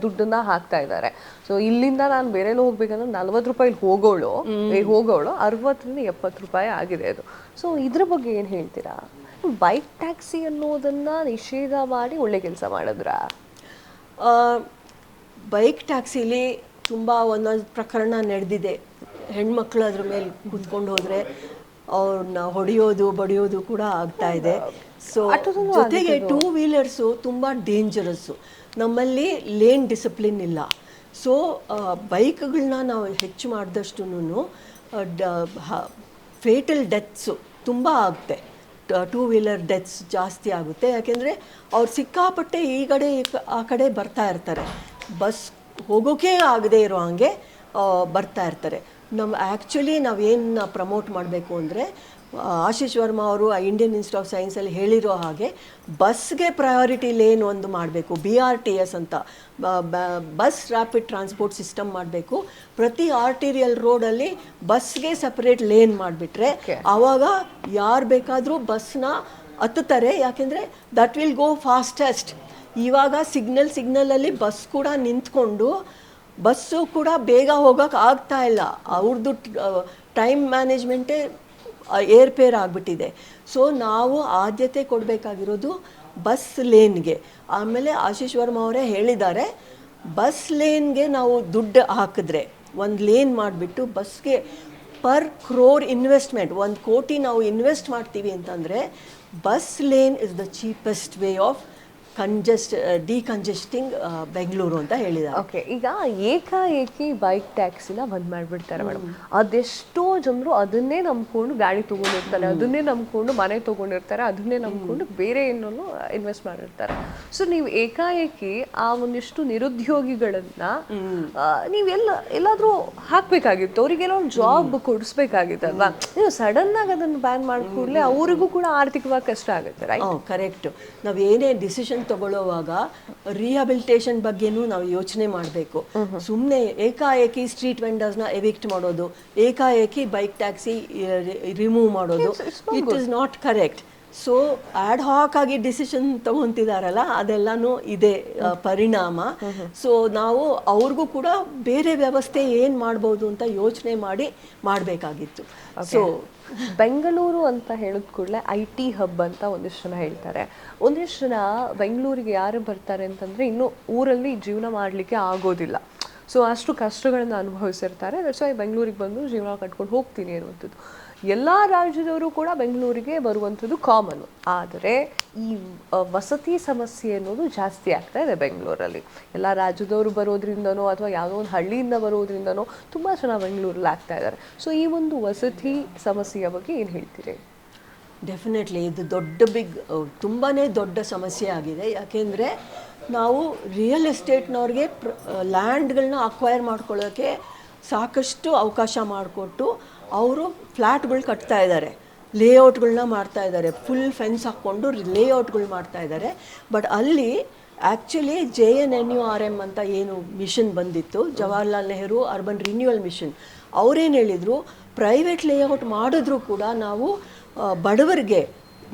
ದುಡ್ಡನ್ನ ಹಾಕ್ತಾ ಇದ್ದಾರೆ. ಸೊ ಇಲ್ಲಿಂದ ನಾನು ಬೇರೆಲ್ಲ ಹೋಗ್ಬೇಕಂದ್ರೆ 40 ರೂಪಾಯಿಲಿ ಹೋಗೋಳು 60-70 ರೂಪಾಯಿ ಆಗಿದೆ ಅದು. ಸೊ ಇದ್ರ ಬಗ್ಗೆ ಏನು ಹೇಳ್ತೀರಾ? ಬೈಕ್ ಟ್ಯಾಕ್ಸಿ ಅನ್ನೋದನ್ನು ನಿಷೇಧ ಮಾಡಿ ಒಳ್ಳೆ ಕೆಲಸ ಮಾಡಿದ್ರಾ? ಬೈಕ್ ಟ್ಯಾಕ್ಸಿಲಿ ತುಂಬ ಒಂದೊಂದು ಪ್ರಕರಣ ನಡೆದಿದೆ. ಹೆಣ್ಮಕ್ಳು ಅದ್ರ ಮೇಲೆ ಕೂತ್ಕೊಂಡು ಹೋದರೆ ಅವ್ರನ್ನ ಹೊಡೆಯೋದು ಬಡಿಯೋದು ಕೂಡ ಆಗ್ತಾ ಇದೆ. ಸೊ ಜೊತೆಗೆ 2 ವೀಲರ್ಸು ತುಂಬ ಡೇಂಜರಸ್ಸು. ನಮ್ಮಲ್ಲಿ ಲೇನ್ ಡಿಸಿಪ್ಲಿನ್ ಇಲ್ಲ. ಸೊ ಬೈಕ್ಗಳನ್ನ ನಾವು ಹೆಚ್ಚು ಮಾಡಿದಷ್ಟು ಫೇಟಲ್ ಡೆತ್ಸು ತುಂಬ ಆಗುತ್ತೆ. 2 ವೀಲರ್ ಡೆತ್ಸ್ ಜಾಸ್ತಿ ಆಗುತ್ತೆ. ಯಾಕೆಂದರೆ ಅವ್ರು ಸಿಕ್ಕಾಪಟ್ಟೆ ಈ ಕಡೆ ಆ ಕಡೆ ಬರ್ತಾ ಇರ್ತಾರೆ. ಬಸ್ ಹೋಗೋಕೆ ಆಗದೆ ಇರೋ ಹಾಗೆ ಬರ್ತಾ ಇರ್ತಾರೆ. ಆ್ಯಕ್ಚುಲಿ ನಾವೇನು ಪ್ರಮೋಟ್ ಮಾಡಬೇಕು ಅಂದರೆ ಆಶೀಶ್ ವರ್ಮಾ ಅವರು ಇಂಡಿಯನ್ ಇನ್ಸ್ಟಿಟ್ಯೂಟ್ ಆಫ್ ಸೈನ್ಸಲ್ಲಿ ಹೇಳಿರೋ ಹಾಗೆ ಬಸ್ಗೆ ಪ್ರಯಾರಿಟಿ ಲೇನ್ ಒಂದು ಮಾಡಬೇಕು. BRTS ಅಂತ ಬಸ್ ರ್ಯಾಪಿಡ್ ಟ್ರಾನ್ಸ್ಪೋರ್ಟ್ ಸಿಸ್ಟಮ್ ಮಾಡಬೇಕು. ಪ್ರತಿ ಆರ್ಟಿರಿಯಲ್ ರೋಡಲ್ಲಿ ಬಸ್ಗೆ ಸಪ್ರೇಟ್ ಲೇನ್ ಮಾಡಿಬಿಟ್ರೆ ಆವಾಗ ಯಾರು ಬೇಕಾದರೂ ಬಸ್ನ ಹತ್ತುತ್ತಾರೆ. ಯಾಕೆಂದರೆ ದಟ್ ವಿಲ್ ಗೋ ಫಾಸ್ಟೆಸ್ಟ್. ಇವಾಗ ಸಿಗ್ನಲಲ್ಲಿ ಬಸ್ ಕೂಡ ನಿಂತ್ಕೊಂಡು ಬಸ್ಸು ಕೂಡ ಬೇಗ ಹೋಗೋಕೆ ಆಗ್ತಾ ಇಲ್ಲ. ಅವ್ರದ್ದು ಟೈಮ್ ಮ್ಯಾನೇಜ್ಮೆಂಟೇ ಏರ್ಪೇರ್ ಆಗಿಬಿಟ್ಟಿದೆ. ಸೊ ನಾವು ಆದ್ಯತೆ ಕೊಡಬೇಕಾಗಿರೋದು ಬಸ್ ಲೇನ್ಗೆ. ಆಮೇಲೆ ಆಶೀಶ್ ವರ್ಮಾ ಅವರೇ ಹೇಳಿದ್ದಾರೆ, ಬಸ್ ಲೇನ್ಗೆ ನಾವು ದುಡ್ಡು ಹಾಕಿದ್ರೆ ಒಂದು ಲೇನ್ ಮಾಡಿಬಿಟ್ಟು ಬಸ್ಗೆ ಪರ್ ಕ್ರೋರ್ ಇನ್ವೆಸ್ಟ್ಮೆಂಟ್ 1 ಕೋಟಿ ನಾವು ಇನ್ವೆಸ್ಟ್ ಮಾಡ್ತೀವಿ ಅಂತಂದರೆ bus lane is the cheapest way of decongesting Bengaluru ಅಂತ ಹೇಳಿದ್ದಾರೆ. ಓಕೆ, ಈಗ ಏಕಾಏಕಿ ಬೈಕ್ ಟ್ಯಾಕ್ಸಿನ ಬಂದ್ ಮಾಡಿಬಿಡ್ತಾರೆ ಮೇಡಮ್. ಅದೆಷ್ಟೋ ಜನರು ಅದನ್ನೇ ನಂಬ್ಕೊಂಡು ಗಾಡಿ ತೊಗೊಂಡಿರ್ತಾರೆ, ಅದನ್ನೇ ನಂಬ್ಕೊಂಡು ಮನೆ ತೊಗೊಂಡಿರ್ತಾರೆ, ಅದನ್ನೇ ನಂಬ್ಕೊಂಡು ಬೇರೆ ಏನೋ ಇನ್ವೆಸ್ಟ್ ಮಾಡಿರ್ತಾರೆ. ಸೊ ನೀವು ಏಕಾಏಕಿ ಆ ಒಂದಿಷ್ಟು ನಿರುದ್ಯೋಗಿಗಳನ್ನ ನೀವು ಎಲ್ಲಾದ್ರೂ ಹಾಕ್ಬೇಕಾಗಿತ್ತು, ಅವ್ರಿಗೆಲ್ಲ ಒಂದು ಜಾಬ್ ಕೊಡಿಸ್ಬೇಕಾಗಿತ್ತಲ್ವಾ? ನೀವು ಸಡನ್ ಆಗಿ ಅದನ್ನು ಬ್ಯಾನ್ ಮಾಡಿದ ಕೂಡಲೇ ಅವರಿಗೂ ಕೂಡ ಆರ್ಥಿಕವಾಗಿ ಕಷ್ಟ ಆಗುತ್ತೆ, ರೈಟ್? ಕರೆಕ್ಟ್. ನಾವು ಏನೇ ಡಿಸಿಷನ್ ತಗೊಳ್ಳುವಾಗ ರಿಹ್ಯಾಬಿಲಿಟೇಷನ್ ಬಗ್ಗೆನೂ ನಾವು ಯೋಚನೆ ಮಾಡಬೇಕು. ಸುಮ್ಮನೆ ಏಕಾಏಕಿ ಸ್ಟ್ರೀಟ್ ವೆಂಡರ್ಸ್ನ ಎವಿಕ್ಟ್ ಮಾಡೋದು, ಏಕಾಏಕಿ ಬೈಕ್ ಟ್ಯಾಕ್ಸಿ ರಿಮೂವ್ ಮಾಡೋದು, it is not correct. So add ಹಾಕ್ ಆಗಿ ಡಿಸಿಷನ್ ತಗೊತಿದಾರಲ್ಲ, ಅದೆಲ್ಲನೂ ಇದೆ ಪರಿಣಾಮ. ಸೊ ನಾವು ಅವ್ರಿಗೂ ಕೂಡ ಬೇರೆ ವ್ಯವಸ್ಥೆ ಏನು ಮಾಡ್ಬೋದು ಅಂತ ಯೋಚನೆ ಮಾಡಿ ಮಾಡಬೇಕಾಗಿತ್ತು. ಸೊ ಬೆಂಗಳೂರು ಅಂತ ಹೇಳಿದ ಕೂಡಲೇ IT ಹಬ್ ಅಂತ ಒಂದಿಷ್ಟು ಜನ ಹೇಳ್ತಾರೆ. ಒಂದಿಷ್ಟು ಜನ ಬೆಂಗಳೂರಿಗೆ ಯಾರು ಬರ್ತಾರೆ ಅಂತಂದರೆ ಇನ್ನೂ ಊರಲ್ಲಿ ಜೀವನ ಮಾಡಲಿಕ್ಕೆ ಆಗೋದಿಲ್ಲ. ಸೊ ಅಷ್ಟು ಕಷ್ಟಗಳನ್ನು ಅನುಭವಿಸಿರ್ತಾರೆ. ದಟ್ಸ್ ವೈ ಬೆಂಗಳೂರಿಗೆ ಬಂದು ಜೀವನ ಕಟ್ಕೊಂಡು ಹೋಗ್ತೀನಿ ಅನ್ನುವಂಥದ್ದು. ಎಲ್ಲ ರಾಜ್ಯದವರು ಕೂಡ ಬೆಂಗಳೂರಿಗೆ ಬರುವಂಥದ್ದು ಕಾಮನು. ಆದರೆ ಈ ವಸತಿ ಸಮಸ್ಯೆ ಅನ್ನೋದು ಜಾಸ್ತಿ ಆಗ್ತಾ ಇದೆ ಬೆಂಗಳೂರಲ್ಲಿ. ಎಲ್ಲ ರಾಜ್ಯದವರು ಬರೋದ್ರಿಂದನೋ ಅಥವಾ ಯಾವುದೋ ಒಂದು ಹಳ್ಳಿಯಿಂದ ಬರೋದ್ರಿಂದನೋ ತುಂಬ ಜನ ಬೆಂಗಳೂರಲ್ಲಿ ಆಗ್ತಾ ಇದ್ದಾರೆ. ಸೊ ಈ ಒಂದು ವಸತಿ ಸಮಸ್ಯೆಯ ಬಗ್ಗೆ ಏನು ಹೇಳ್ತೀರಿ? ಡೆಫಿನೆಟ್ಲಿ ಇದು ತುಂಬಾ ದೊಡ್ಡ ಸಮಸ್ಯೆ ಆಗಿದೆ. ಯಾಕೆಂದರೆ ನಾವು ರಿಯಲ್ ಎಸ್ಟೇಟ್ನವ್ರಿಗೆ ಲ್ಯಾಂಡ್ಗಳನ್ನ ಅಕ್ವೈರ್ ಮಾಡ್ಕೊಳ್ಳೋಕ್ಕೆ ಸಾಕಷ್ಟು ಅವಕಾಶ ಮಾಡಿಕೊಟ್ಟು ಅವರು ಫ್ಲ್ಯಾಟ್ಗಳು ಕಟ್ತಾ ಇದ್ದಾರೆ, ಲೇಔಟ್ಗಳನ್ನ ಮಾಡ್ತಾ ಇದ್ದಾರೆ, ಫುಲ್ ಫೆನ್ಸ್ ಹಾಕ್ಕೊಂಡು ಲೇಔಟ್ಗಳು ಮಾಡ್ತಾ ಇದ್ದಾರೆ. ಬಟ್ ಅಲ್ಲಿ ಆ್ಯಕ್ಚುಲಿ JNNURM ಅಂತ ಏನು ಮಿಷನ್ ಬಂದಿತ್ತು, Jawaharlal Nehru urban renewal mission, ಅವರೇನು ಹೇಳಿದರು, ಪ್ರೈವೇಟ್ ಲೇಔಟ್ ಮಾಡಿದ್ರೂ ಕೂಡ ನಾವು ಬಡವರಿಗೆ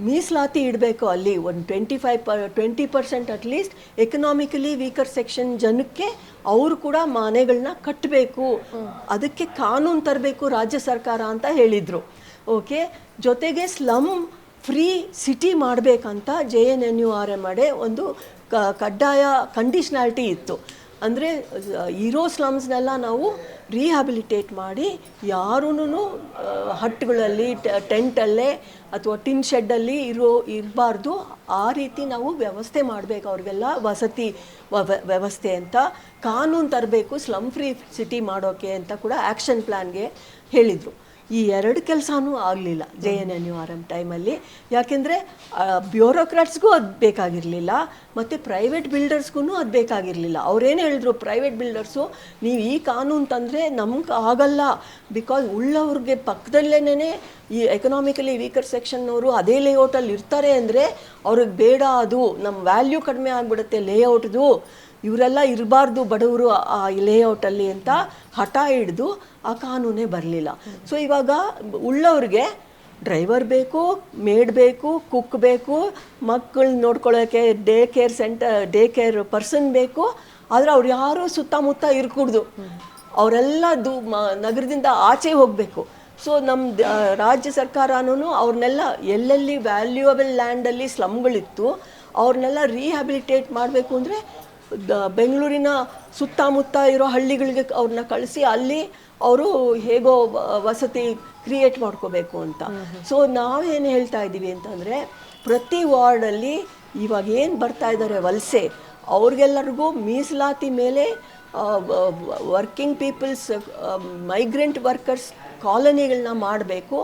ಮೀಸಲಾತಿ ಇಡಬೇಕು. ಅಲ್ಲಿ ಒಂದು 20% ಅಟ್ಲೀಸ್ಟ್ ಎಕನಾಮಿಕಲಿ ವೀಕರ್ ಸೆಕ್ಷನ್ ಜನಕ್ಕೆ ಅವರು ಕೂಡ ಮನೆಗಳನ್ನ ಕಟ್ಟಬೇಕು, ಅದಕ್ಕೆ ಕಾನೂನು ತರಬೇಕು ರಾಜ್ಯ ಸರ್ಕಾರ ಅಂತ ಹೇಳಿದರು. ಓಕೆ, ಜೊತೆಗೆ ಸ್ಲಮ್ ಫ್ರೀ ಸಿಟಿ ಮಾಡಬೇಕಂತ JNNURM ಒಂದು ಕಡ್ಡಾಯ ಕಂಡೀಷ್ನಾಲಿಟಿ ಇತ್ತು. ಅಂದರೆ ಇರೋ ಸ್ಲಮ್ಸ್ನೆಲ್ಲ ನಾವು ರಿಹ್ಯಾಬಿಲಿಟೇಟ್ ಮಾಡಿ ಯಾರೂ ಹಟ್ಗಳಲ್ಲಿ ಟೆಂಟಲ್ಲೇ ಅಥವಾ ಟಿನ್ ಶೆಡ್ಡಲ್ಲಿ ಇರಬಾರ್ದು, ಆ ರೀತಿ ನಾವು ವ್ಯವಸ್ಥೆ ಮಾಡಬೇಕು ಅವ್ರಿಗೆಲ್ಲ ವಸತಿ ವ್ಯವಸ್ಥೆ ಅಂತ ಕಾನೂನು ತರಬೇಕು ಸ್ಲಮ್ ಫ್ರೀ ಸಿಟಿ ಮಾಡೋಕ್ಕೆ ಅಂತ ಕೂಡ ಆ್ಯಕ್ಷನ್ ಪ್ಲ್ಯಾನ್ಗೆ ಹೇಳಿದರು. ಈ ಎರಡು ಕೆಲಸನೂ ಆಗಲಿಲ್ಲ JNNURM ಟೈಮಲ್ಲಿ. ಯಾಕೆಂದರೆ ಬ್ಯೂರೋಕ್ರಾಟ್ಸ್ಗೂ ಅದು ಬೇಕಾಗಿರಲಿಲ್ಲ ಮತ್ತು ಪ್ರೈವೇಟ್ ಬಿಲ್ಡರ್ಸ್ಗೂ ಅದು ಬೇಕಾಗಿರಲಿಲ್ಲ. ಅವರೇನು ಹೇಳಿದ್ರು, ಪ್ರೈವೇಟ್ ಬಿಲ್ಡರ್ಸು ನೀವು ಈ ಕಾನೂನು ತಂದರೆ ನಮ್ಗೆ ಆಗಲ್ಲ, ಬಿಕಾಸ್ ಉಳ್ಳವ್ರಿಗೆ ಪಕ್ಕದಲ್ಲೇ ಈ ಎಕನಾಮಿಕಲಿ ವೀಕರ್ ಸೆಕ್ಷನ್ನವರು ಅದೇ ಲೇಔಟಲ್ಲಿ ಇರ್ತಾರೆ ಅಂದರೆ ಅವ್ರಿಗೆ ಬೇಡ, ಅದು ನಮ್ಮ ವ್ಯಾಲ್ಯೂ ಕಡಿಮೆ ಆಗಿಬಿಡುತ್ತೆ ಲೇಔಟ್ದು, ಇವರೆಲ್ಲ ಇರಬಾರ್ದು ಬಡವರು ಆ ಲೇಔಟಲ್ಲಿ ಅಂತ ಹಠ ಹಿಡಿದು ಆ ಕಾನೂನೇ ಬರಲಿಲ್ಲ. ಸೊ ಇವಾಗ ಉಳ್ಳವ್ರಿಗೆ ಡ್ರೈವರ್ ಬೇಕು, ಮೇಡ್ ಬೇಕು, ಕುಕ್ ಬೇಕು, ಮಕ್ಕಳನ್ನ ನೋಡ್ಕೊಳ್ಳೋಕ್ಕೆ ಡೇ ಕೇರ್ ಪರ್ಸನ್ ಬೇಕು. ಆದರೆ ಅವ್ರು ಯಾರೂ ಸುತ್ತಮುತ್ತ ಇರ್ಕೂಡ್ದು, ಅವರೆಲ್ಲ ನಗರದಿಂದ ಆಚೆ ಹೋಗಬೇಕು. ಸೊ ನಮ್ಮ ರಾಜ್ಯ ಸರ್ಕಾರನೂ ಅವ್ರನ್ನೆಲ್ಲ ಎಲ್ಲೆಲ್ಲಿ ವ್ಯಾಲ್ಯೂಯಬಲ್ ಲ್ಯಾಂಡಲ್ಲಿ ಸ್ಲಮ್ಗಳಿತ್ತು ಅವ್ರನ್ನೆಲ್ಲ ರೀಹ್ಯಾಬಿಲಿಟೇಟ್ ಮಾಡಬೇಕು ಅಂದರೆ ಬೆಂಗಳೂರಿನ ಸುತ್ತಮುತ್ತ ಇರೋ ಹಳ್ಳಿಗಳಿಗೆ ಅವ್ರನ್ನ ಕಳಿಸಿ ಅಲ್ಲಿ ಅವರು ಹೇಗೋ ವಸತಿ ಕ್ರಿಯೇಟ್ ಮಾಡ್ಕೋಬೇಕು ಅಂತ. ಸೊ ನಾವೇನು ಹೇಳ್ತಾ ಇದ್ದೀವಿ ಅಂತಂದರೆ, ಪ್ರತಿ ವಾರ್ಡಲ್ಲಿ ಇವಾಗ ಏನು ಬರ್ತಾ ಇದ್ದಾರೆ ವಲಸೆ, ಅವ್ರಿಗೆಲ್ಲರಿಗೂ ಮೀಸಲಾತಿ ಮೇಲೆ ವರ್ಕಿಂಗ್ ಪೀಪಲ್ಸ್, ಮೈಗ್ರೆಂಟ್ ವರ್ಕರ್ಸ್ ಕಾಲೋನಿಗಳನ್ನ ಮಾಡಬೇಕು.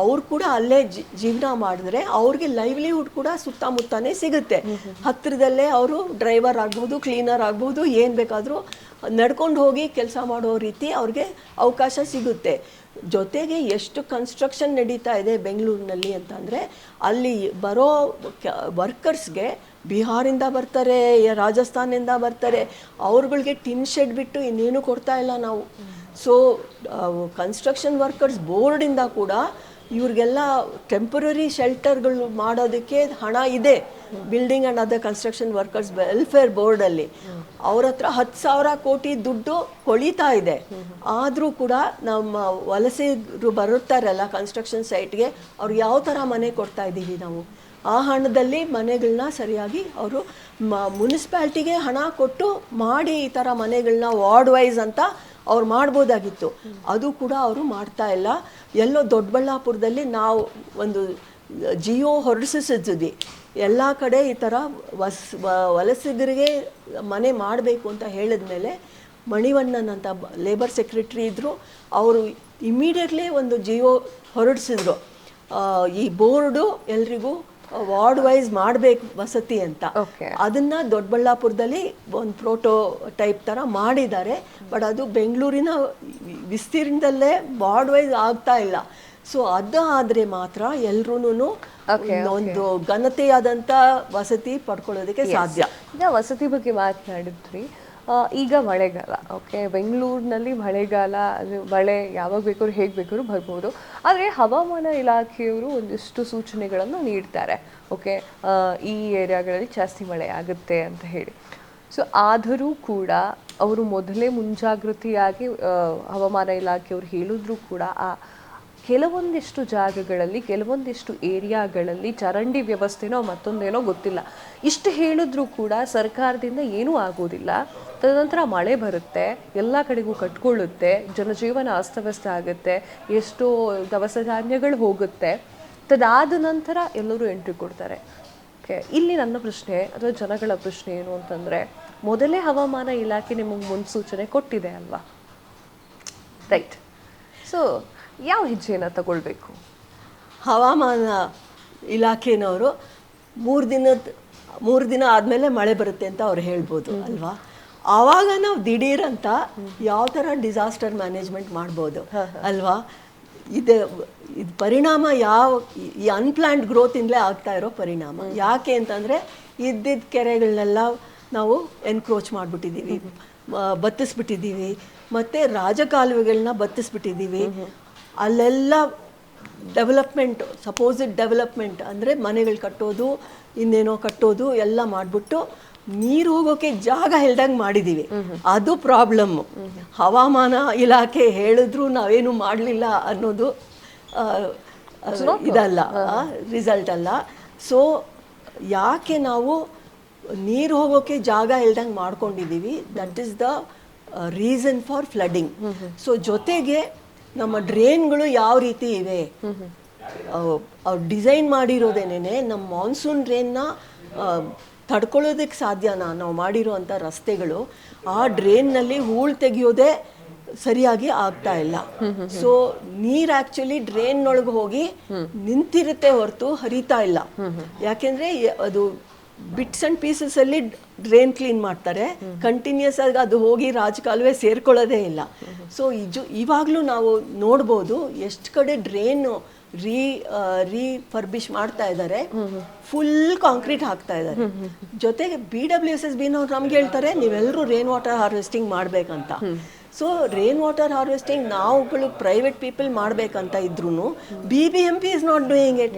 ಅವ್ರು ಕೂಡ ಅಲ್ಲೇ ಜೀವನ ಮಾಡಿದ್ರೆ ಅವ್ರಿಗೆ ಲೈವ್ಲಿಹುಡ್ ಕೂಡ ಸುತ್ತಮುತ್ತನೇ ಸಿಗುತ್ತೆ. ಹತ್ತಿರದಲ್ಲೇ ಅವರು ಡ್ರೈವರ್ ಆಗ್ಬೋದು, ಕ್ಲೀನರ್ ಆಗ್ಬೋದು, ಏನು ಬೇಕಾದರೂ ನಡ್ಕೊಂಡು ಹೋಗಿ ಕೆಲಸ ಮಾಡೋ ರೀತಿ ಅವ್ರಿಗೆ ಅವಕಾಶ ಸಿಗುತ್ತೆ. ಜೊತೆಗೆ ಎಷ್ಟು ಕನ್ಸ್ಟ್ರಕ್ಷನ್ ನಡೀತಾ ಇದೆ ಬೆಂಗಳೂರಿನಲ್ಲಿ ಅಂತಂದರೆ, ಅಲ್ಲಿ ಬರೋ ವರ್ಕರ್ಸ್ಗೆ ಬಿಹಾರಿಂದ ಬರ್ತಾರೆ, ರಾಜಸ್ಥಾನದಿಂದ ಬರ್ತಾರೆ, ಅವ್ರುಗಳಿಗೆ ಟಿನ್ ಶೆಡ್ ಬಿಟ್ಟು ಇನ್ನೇನು ಕೊಡ್ತಾ ಇಲ್ಲ ನಾವು. ಸೊ ಕನ್ಸ್ಟ್ರಕ್ಷನ್ ವರ್ಕರ್ಸ್ ಬೋರ್ಡಿಂದ ಕೂಡ ಇವ್ರಿಗೆಲ್ಲ ಟೆಂಪರರಿ ಶೆಲ್ಟರ್ಗಳು ಮಾಡೋದಕ್ಕೆ ಹಣ ಇದೆ. Building and other construction workers welfare ಬೋರ್ಡಲ್ಲಿ ಅವ್ರ ಹತ್ರ 10,000 ಕೋಟಿ ದುಡ್ಡು ಕೊಳಿತಾ ಇದೆ. ಆದರೂ ಕೂಡ ನಮ್ಮ ವಲಸಿಗರು ಬರುತ್ತಾರಲ್ಲ ಕನ್ಸ್ಟ್ರಕ್ಷನ್ ಸೈಟ್ಗೆ, ಅವ್ರಿಗೆ ಯಾವ ಥರ ಮನೆ ಕೊಡ್ತಾ ಇದ್ದೀವಿ ನಾವು? ಆ ಹಣದಲ್ಲಿ ಮನೆಗಳನ್ನ ಸರಿಯಾಗಿ ಅವರು ಮುನ್ಸಿಪಾಲ್ಟಿಗೆ ಹಣ ಕೊಟ್ಟು ಮಾಡಿ ಈ ಥರ ಮನೆಗಳನ್ನ ವಾರ್ಡ್ ವೈಸ್ ಅಂತ ಅವ್ರು ಮಾಡ್ಬೋದಾಗಿತ್ತು. ಅದು ಕೂಡ ಅವರು ಮಾಡ್ತಾ ಇಲ್ಲ. ಎಲ್ಲೋ ದೊಡ್ಡಬಳ್ಳಾಪುರದಲ್ಲಿ ನಾವು ಒಂದು ಜಿಯೋ ಹೊರಡಿಸಿದ್ವಿ, ಎಲ್ಲ ಕಡೆ ಈ ಥರ ವಲಸಿಗರಿಗೆ ಮನೆ ಮಾಡಬೇಕು ಅಂತ ಹೇಳಿದ್ಮೇಲೆ ಮಣಿವಣ್ಣನ್ ಅಂತ ಲೇಬರ್ ಸೆಕ್ರೆಟ್ರಿ ಇದ್ದರು, ಅವರು ಇಮ್ಮಿಡಿಯೇಟ್ಲಿ ಒಂದು ಜಿಯೋ ಹೊರಡಿಸಿದ್ರು, ಈ ಬೋರ್ಡು ಎಲ್ರಿಗೂ ವಾರ್ಡ್ ವೈಸ್ ಮಾಡಬೇಕು ವಸತಿ ಅಂತ. ಅದನ್ನ ದೊಡ್ಡಬಳ್ಳಾಪುರದಲ್ಲಿ ಒಂದು ಪ್ರೋಟೋ ಟೈಪ್ ಥರ ಮಾಡಿದ್ದಾರೆ. ಬಟ್ ಅದು ಬೆಂಗಳೂರಿನ ವಿಸ್ತೀರ್ಣದಲ್ಲೇ ವಾರ್ಡ್ ವೈಸ್ ಆಗ್ತಾ ಇಲ್ಲ. ಸೊ ಅದು ಆದರೆ ಮಾತ್ರ ಎಲ್ರೂ ಒಂದು ಘನತೆಯಾದಂಥ ವಸತಿ ಪಡ್ಕೊಳ್ಳೋದಕ್ಕೆ ಸಾಧ್ಯ. ಈಗ ವಸತಿ ಬಗ್ಗೆ ಮಾತನಾಡಿದ್ರಿ. ಈಗ ಮಳೆಗಾಲ, ಓಕೆ, ಬೆಂಗಳೂರಿನಲ್ಲಿ ಮಳೆಗಾಲ, ಅದು ಮಳೆ ಯಾವಾಗ ಬೇಕಾದ್ರೂ ಹೇಗೆ ಬೇಕಾದ್ರೂ ಬರ್ಬೋದು. ಆದರೆ ಹವಾಮಾನ ಇಲಾಖೆಯವರು ಒಂದಿಷ್ಟು ಸೂಚನೆಗಳನ್ನು ನೀಡ್ತಾರೆ, ಓಕೆ, ಈ ಏರಿಯಾಗಳಲ್ಲಿ ಜಾಸ್ತಿ ಮಳೆ ಆಗುತ್ತೆ ಅಂತ ಹೇಳಿ. ಸೊ ಆದರೂ ಕೂಡ ಅವರು ಮೊದಲೇ ಮುಂಜಾಗೃತಿಯಾಗಿ ಹವಾಮಾನ ಇಲಾಖೆಯವರು ಹೇಳಿದ್ರು ಕೂಡ ಕೆಲವೊಂದಿಷ್ಟು ಜಾಗಗಳಲ್ಲಿ, ಕೆಲವೊಂದಿಷ್ಟು ಏರಿಯಾಗಳಲ್ಲಿ ಚರಂಡಿ ವ್ಯವಸ್ಥೆನೋ ಮತ್ತೊಂದೇನೋ ಗೊತ್ತಿಲ್ಲ, ಇಷ್ಟು ಹೇಳಿದ್ರೂ ಕೂಡ ಸರ್ಕಾರದಿಂದ ಏನೂ ಆಗೋದಿಲ್ಲ. ತದನಂತರ ಮಳೆ ಬರುತ್ತೆ, ಎಲ್ಲ ಕಡೆಗೂ ಕಟ್ಕೊಳ್ಳುತ್ತೆ, ಜನಜೀವನ ಅಸ್ತವ್ಯಸ್ತ ಆಗುತ್ತೆ, ಎಷ್ಟೋ ದವಸ ಧಾನ್ಯಗಳು ಹೋಗುತ್ತೆ. ತದಾದ ನಂತರ ಎಲ್ಲರೂ ಎಂಟ್ರಿ ಕೊಡ್ತಾರೆ. ಓಕೆ, ಇಲ್ಲಿ ನನ್ನ ಪ್ರಶ್ನೆ ಅಥವಾ ಜನಗಳ ಪ್ರಶ್ನೆ ಏನು ಅಂತಂದರೆ, ಮೊದಲೇ ಹವಾಮಾನ ಇಲಾಖೆ ನಿಮಗೆ ಮುನ್ಸೂಚನೆ ಕೊಟ್ಟಿದೆ ಅಲ್ವಾ, ರೈಟ್? ಸೊ ಯಾವ ಹೆಜ್ಜೆಯನ್ನು ತಗೊಳ್ಬೇಕು? ಹವಾಮಾನ ಇಲಾಖೆನವರು ಮೂರು ದಿನ ಆದಮೇಲೆ ಮಳೆ ಬರುತ್ತೆ ಅಂತ ಅವ್ರು ಹೇಳ್ಬೋದು ಅಲ್ವಾ. ಆವಾಗ ನಾವು ದಿಢೀರಂತ ಯಾವ ಥರ ಡಿಸಾಸ್ಟರ್ ಮ್ಯಾನೇಜ್ಮೆಂಟ್ ಮಾಡ್ಬೋದು ಅಲ್ವಾ. ಇದು ಪರಿಣಾಮ ಈ ಅನ್ಪ್ಲಾನ್ಡ್ ಗ್ರೋತಿಂದಲೇ ಆಗ್ತಾ ಇರೋ ಪರಿಣಾಮ. ಯಾಕೆ ಅಂತಂದರೆ ಇದ್ದಿದ್ದ ಕೆರೆಗಳನ್ನೆಲ್ಲ ನಾವು ಎನ್ಕ್ರೋಚ್ ಮಾಡಿಬಿಟ್ಟಿದ್ದೀವಿ, ಬತ್ತಿಸ್ಬಿಟ್ಟಿದ್ದೀವಿ, ಮತ್ತು ರಾಜಕಾಲುವೆಗಳನ್ನ ಬತ್ತಿಸ್ಬಿಟ್ಟಿದ್ದೀವಿ. ಅಲ್ಲೆಲ್ಲ ಡೆವಲಪ್ಮೆಂಟ್, ಸಪೋಸಿಡ್ ಡೆವಲಪ್ಮೆಂಟ್ ಅಂದರೆ ಮನೆಗಳು ಕಟ್ಟೋದು, ಇನ್ನೇನೋ ಕಟ್ಟೋದು ಎಲ್ಲ ಮಾಡಿಬಿಟ್ಟು ನೀರು ಹೋಗೋಕ್ಕೆ ಜಾಗ ಇಲ್ದಂಗೆ ಮಾಡಿದ್ದೀವಿ. ಅದು ಪ್ರಾಬ್ಲಮ್ಮು. ಹವಾಮಾನ ಇಲಾಖೆ ಹೇಳಿದ್ರು ನಾವೇನು ಮಾಡಲಿಲ್ಲ ಅನ್ನೋದು ಇದಲ್ಲ, ರಿಸಲ್ಟ್ ಅಲ್ಲ. ಸೊ ಯಾಕೆ ನಾವು ನೀರು ಹೋಗೋಕ್ಕೆ ಜಾಗ ಇಲ್ದಂಗೆ ಮಾಡ್ಕೊಂಡಿದ್ದೀವಿ, that is the reason for flooding. So ಜೊತೆಗೆ ನಮ್ಮ ಡ್ರೈನ್ಗಳು ಯಾವ ರೀತಿ ಇವೆ, ಅವ್ರು ಡಿಸೈನ್ ಮಾಡಿರೋದೇನೆ ನಮ್ಮ ಮಾನ್ಸೂನ್ ಡ್ರೈನ್ನ ತಡ್ಕೊಳ್ಳೋದಕ್ಕೆ ಸಾಧ್ಯನಾ? ನಾವು ಮಾಡಿರೋ ಅಂಥ ರಸ್ತೆಗಳು, ಆ ಡ್ರೈನ್ನಲ್ಲಿ ಹೂಳು ತೆಗೆಯೋದೇ ಸರಿಯಾಗಿ ಆಗ್ತಾ ಇಲ್ಲ. ಸೊ ನೀರು ಆ್ಯಕ್ಚುಲಿ ಡ್ರೈನ್ನೊಳಗೆ ಹೋಗಿ ನಿಂತಿರುತ್ತೆ ಹೊರತು ಹರಿತಾ ಇಲ್ಲ. ಯಾಕೆಂದರೆ ಅದು ಬಿಟ್ಸ್ ಆ್ಯಂಡ್ ಪೀಸಸಲ್ಲಿ ಡ್ರೈನ್ ಕ್ಲೀನ್ ಮಾಡ್ತಾರೆ, ಕಂಟಿನ್ಯೂಸ್ ಆಗಿ ಅದು ಹೋಗಿ ರಾಜಕಾಲುವೆ ಸೇರ್ಕೊಳ್ಳೋದೇ ಇಲ್ಲ. ಸೊ ಇವಾಗಲೂ ನಾವು ನೋಡ್ಬೋದು ಎಷ್ಟು ಕಡೆ ಡ್ರೈನು ರೀಫರ್ಬಿಶ್ ಮಾಡ್ತಾ ಇದ್ದಾರೆ, ಫುಲ್ ಕಾಂಕ್ರೀಟ್ ಹಾಕ್ತಾ ಇದ್ದಾರೆ. ಜೊತೆಗೆ BWSSBನವ್ರು ನಮ್ಗೆ ಹೇಳ್ತಾರೆ ನೀವೆಲ್ಲರೂ ರೇನ್ ವಾಟರ್ ಹಾರ್ವೆಸ್ಟಿಂಗ್ ಮಾಡ್ಬೇಕಂತ. ಸೊ ರೇನ್ ವಾಟರ್ ಹಾರ್ವೆಸ್ಟಿಂಗ್ ನಾವುಗಳು ಪ್ರೈವೇಟ್ ಪೀಪಲ್ ಮಾಡ್ಬೇಕಂತ ಇದ್ರು BBMP is not doing it.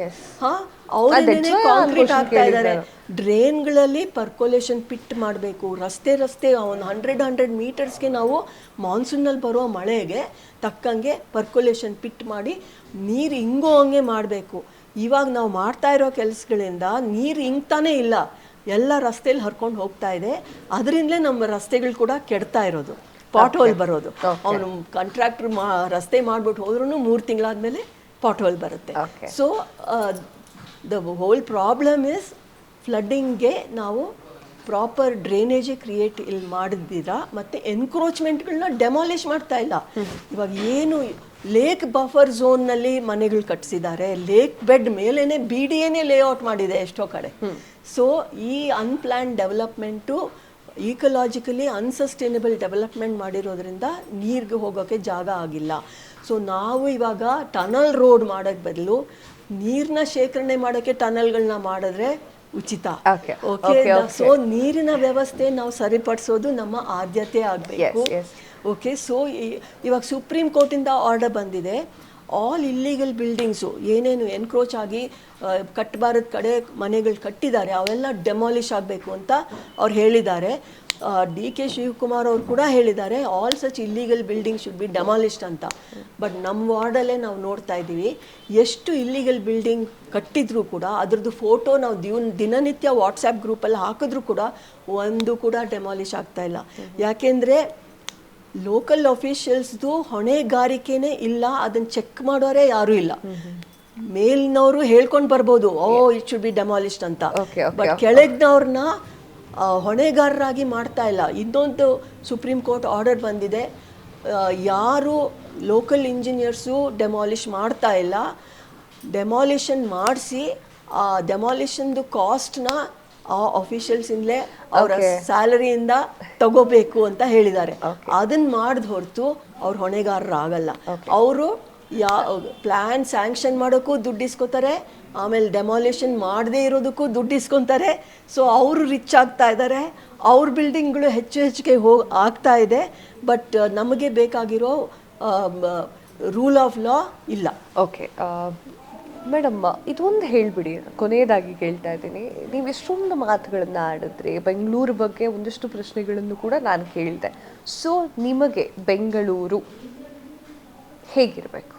ಅವ್ರೇನೇ ಕಾಂಕ್ರೀಟ್ ಹಾಕ್ತಾ ಇದ್ದಾರೆ. ಡ್ರೈನ್ಗಳಲ್ಲಿ ಪರ್ಕೊಲೇಷನ್ ಪಿಟ್ ಮಾಡಬೇಕು. ರಸ್ತೆ ಒಂದು 100 ಮೀಟರ್ಸ್ಗೆ ನಾವು ಮಾನ್ಸೂನಲ್ಲಿ ಬರೋ ಮಳೆಗೆ ತಕ್ಕಂಗೆ ಪರ್ಕೊಲೇಷನ್ ಪಿಟ್ ಮಾಡಿ ನೀರು ಹಿಂಗೋ ಹಂಗೆ ಮಾಡಬೇಕು. ಇವಾಗ ನಾವು ಮಾಡ್ತಾ ಇರೋ ಕೆಲಸಗಳಿಂದ ನೀರು ಹಿಂಗ್ತಾನೇ ಇಲ್ಲ, ಎಲ್ಲ ರಸ್ತೆಯಲ್ಲಿ ಹರ್ಕೊಂಡು ಹೋಗ್ತಾ ಇದೆ. ಅದರಿಂದಲೇ ನಮ್ಮ ರಸ್ತೆಗಳು ಕೂಡ ಕೆಡ್ತಾ ಇರೋದು, ಪಾಟ್ ಹೋಲ್ ಬರೋದು. ಅವನು ಕಾಂಟ್ರಾಕ್ಟರ್ ರಸ್ತೆ ಮಾಡ್ಬಿಟ್ಟು ಹೋದ್ರೂ 3 ತಿಂಗಳಾದ್ಮೇಲೆ ಪಾಟ್ ಹೋಲ್ ಬರುತ್ತೆ. So the whole problem is ಫ್ಲಡ್ಡಿಂಗ್ಗೆ ನಾವು ಪ್ರಾಪರ್ ಡ್ರೈನೇಜೇ ಕ್ರಿಯೇಟ್ ಇಲ್ಲಿ ಮಾಡಿದ್ದೀರಾ, ಮತ್ತು ಎನ್ಕ್ರೋಚ್ಮೆಂಟ್ಗಳನ್ನ ಡೆಮಾಲಿಷ್ ಮಾಡ್ತಾ ಇಲ್ಲ. ಇವಾಗ ಏನು ಲೇಕ್ ಬಫರ್ ಝೋನ್ನಲ್ಲಿ ಮನೆಗಳು ಕಟ್ಟಿಸಿದ್ದಾರೆ, ಲೇಕ್ ಬೆಡ್ ಮೇಲೇ BDAನೇ ಲೇಔಟ್ ಮಾಡಿದೆ ಎಷ್ಟೋ ಕಡೆ. ಸೊ ಈ ಅನ್ಪ್ಲ್ಯಾನ್ ಡೆವಲಪ್ಮೆಂಟು ಈಕಲಾಜಿಕಲಿ ಅನ್ಸಸ್ಟೈನಬಲ್ ಡೆವಲಪ್ಮೆಂಟ್ ಮಾಡಿರೋದ್ರಿಂದ ನೀರಿಗೆ ಹೋಗೋಕ್ಕೆ ಜಾಗ ಆಗಿಲ್ಲ. ಸೊ ನಾವು ಇವಾಗ ಟನಲ್ ರೋಡ್ ಮಾಡೋಕ್ಕೆ ಬದಲು ನೀರನ್ನ ಶೇಖರಣೆ ಮಾಡೋಕ್ಕೆ ಟನಲ್ಗಳನ್ನ ಮಾಡಿದ್ರೆ ಉಚಿತ. ಓಕೆ, ಸೊ ನೀರಿನ ವ್ಯವಸ್ಥೆ ನಾವು ಸರಿಪಡಿಸೋದು ನಮ್ಮ ಆದ್ಯತೆ ಆಗಬೇಕು. ಓಕೆ, ಸೊ ಇವಾಗ ಸುಪ್ರೀಂ ಕೋರ್ಟಿಂದ ಆರ್ಡರ್ ಬಂದಿದೆ, ಆಲ್ ಇಲ್ಲಿಗಲ್ ಬಿಲ್ಡಿಂಗ್ಸು ಏನೇನು ಎನ್ಕ್ರೋಚ್ ಆಗಿ ಕಟ್ಟಬಾರದ ಕಡೆ ಮನೆಗಳು ಕಟ್ಟಿದ್ದಾರೆ ಅವೆಲ್ಲ ಡೆಮಾಲಿಷ್ ಆಗಬೇಕು ಅಂತ ಅವ್ರು ಹೇಳಿದ್ದಾರೆ. DK ಶಿವಕುಮಾರ್ ಅವರು ಕೂಡ ಹೇಳಿದ್ದಾರೆ all such illegal building should be demolished ಅಂತ. ಬಟ್ ನಮ್ಮ ವಾರ್ಡಲ್ಲೇ ನಾವು ನೋಡ್ತಾ ಇದ್ದೀವಿ, ಎಷ್ಟು ಇಲ್ಲಿಗಲ್ ಬಿಲ್ಡಿಂಗ್ ಕಟ್ಟಿದ್ರು ಕೂಡ ಅದ್ರದ್ದು ಫೋಟೋ ನಾವು ದಿನನಿತ್ಯ ವಾಟ್ಸಪ್ ಗ್ರೂಪಲ್ಲಿ ಹಾಕಿದ್ರು ಕೂಡ ಒಂದು ಕೂಡ ಡೆಮಾಲಿಷ್ ಆಗ್ತಾ ಇಲ್ಲ. ಯಾಕೆಂದರೆ ಲೋಕಲ್ ಅಫಿಷಿಯಲ್ಸ್ದು ಹೊಣೆಗಾರಿಕೆನೇ ಇಲ್ಲ, ಅದನ್ನು ಚೆಕ್ ಮಾಡೋರೇ ಯಾರೂ ಇಲ್ಲ. ಮೇಲ್ನವರು ಹೇಳ್ಕೊಂಡು ಬರ್ಬೋದು ಇಟ್ ಶುಡ್ ಬಿ ಡೆಮಾಲಿಷ್ಡ್ ಅಂತ, ಬಟ್ ಕೆಳಗಿನವ್ರನ್ನ ಹೊಣೆಗಾರರಾಗಿ ಮಾಡ್ತಾ ಇಲ್ಲ. ಇನ್ನೊಂದು ಸುಪ್ರೀಂ ಕೋರ್ಟ್ ಆರ್ಡರ್ ಬಂದಿದೆ, ಯಾರು ಲೋಕಲ್ ಇಂಜಿನಿಯರ್ಸು ಡೆಮಾಲಿಷ್ ಮಾಡ್ತಾ ಇಲ್ಲ, ಡೆಮಾಲಿಷನ್ ಮಾಡಿಸಿ ಆ ಡೆಮಾಲಿಷನ್ದು ಕಾಸ್ಟ್ನ ಆ ಅಫಿಷಿಯಲ್ಸಿಂದಲೇ ಅವರ ಸ್ಯಾಲರಿಯಿಂದ ತಗೋಬೇಕು ಅಂತ ಹೇಳಿದ್ದಾರೆ. ಅದನ್ನ ಮಾಡಿದ ಹೊರತು ಅವ್ರು ಹೊಣೆಗಾರರಾಗಲ್ಲ. ಅವರು ಪ್ಲ್ಯಾನ್ ಸ್ಯಾಂಕ್ಷನ್ ಮಾಡೋಕ್ಕೂ ದುಡ್ಡು ಇಸ್ಕೋತಾರೆ, ಆಮೇಲೆ ಡೆಮಾಲಿಷನ್ ಮಾಡದೇ ಇರೋದಕ್ಕೂ ದುಡ್ಡು ಇಸ್ಕೊತಾರೆ. ಸೊ ಅವರು ರಿಚ್ ಆಗ್ತಾ ಇದ್ದಾರೆ, ಅವ್ರ ಬಿಲ್ಡಿಂಗ್ಗಳು ಹೆಚ್ಚಿಗೆ ಆಗ್ತಾ ಇದೆ. ಬಟ್ ನಮಗೆ ಬೇಕಾಗಿರೋ ರೂಲ್ ಆಫ್ ಲಾ ಇಲ್ಲ. ಓಕೆ ಮೇಡಮ್, ಇದೊಂದು ಹೇಳಿಬಿಡಿ, ಕೊನೆಯದಾಗಿ ಕೇಳ್ತಾ ಇದ್ದೀನಿ. ನೀವು ಎಷ್ಟೊಂದು ಮಾತುಗಳನ್ನು ಆಡಿದ್ರಿ, ಬೆಂಗಳೂರು ಬಗ್ಗೆ ಒಂದಷ್ಟು ಪ್ರಶ್ನೆಗಳನ್ನು ಕೂಡ ನಾನು ಕೇಳಿದೆ. ಸೊ ನಿಮಗೆ ಬೆಂಗಳೂರು ಹೇಗಿರಬೇಕು?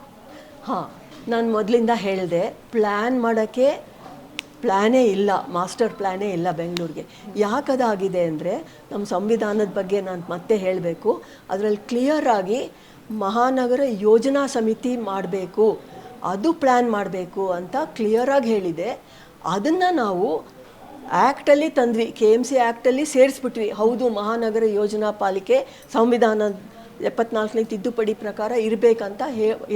ನಾನು ಮೊದಲಿಂದ ಹೇಳಿದೆ, ಪ್ಲ್ಯಾನ್ ಮಾಡೋಕ್ಕೆ ಪ್ಲ್ಯಾನೇ ಇಲ್ಲ, ಮಾಸ್ಟರ್ ಪ್ಲ್ಯಾನೇ ಇಲ್ಲ ಬೆಂಗಳೂರಿಗೆ. ಯಾಕದಾಗಿದೆ ಅಂದರೆ ನಮ್ಮ ಸಂವಿಧಾನದ ಬಗ್ಗೆ ನಾನು ಮತ್ತೆ ಹೇಳಬೇಕು. ಅದರಲ್ಲಿ ಕ್ಲಿಯರಾಗಿ ಮಹಾನಗರ ಯೋಜನಾ ಸಮಿತಿ ಮಾಡಬೇಕು, ಅದು ಪ್ಲ್ಯಾನ್ ಮಾಡಬೇಕು ಅಂತ ಕ್ಲಿಯರಾಗಿ ಹೇಳಿದೆ. ಅದನ್ನು ನಾವು ಆ್ಯಕ್ಟಲ್ಲಿ ತಂದ್ವಿ, KMC ಆ್ಯಕ್ಟಲ್ಲಿ ಸೇರಿಸ್ಬಿಟ್ವಿ. ಹೌದು, ಮಹಾನಗರ ಯೋಜನಾ ಪಾಲಿಕೆ ಸಂವಿಧಾನದ 74ನೇ ತಿದ್ದುಪಡಿ ಪ್ರಕಾರ ಇರಬೇಕಂತ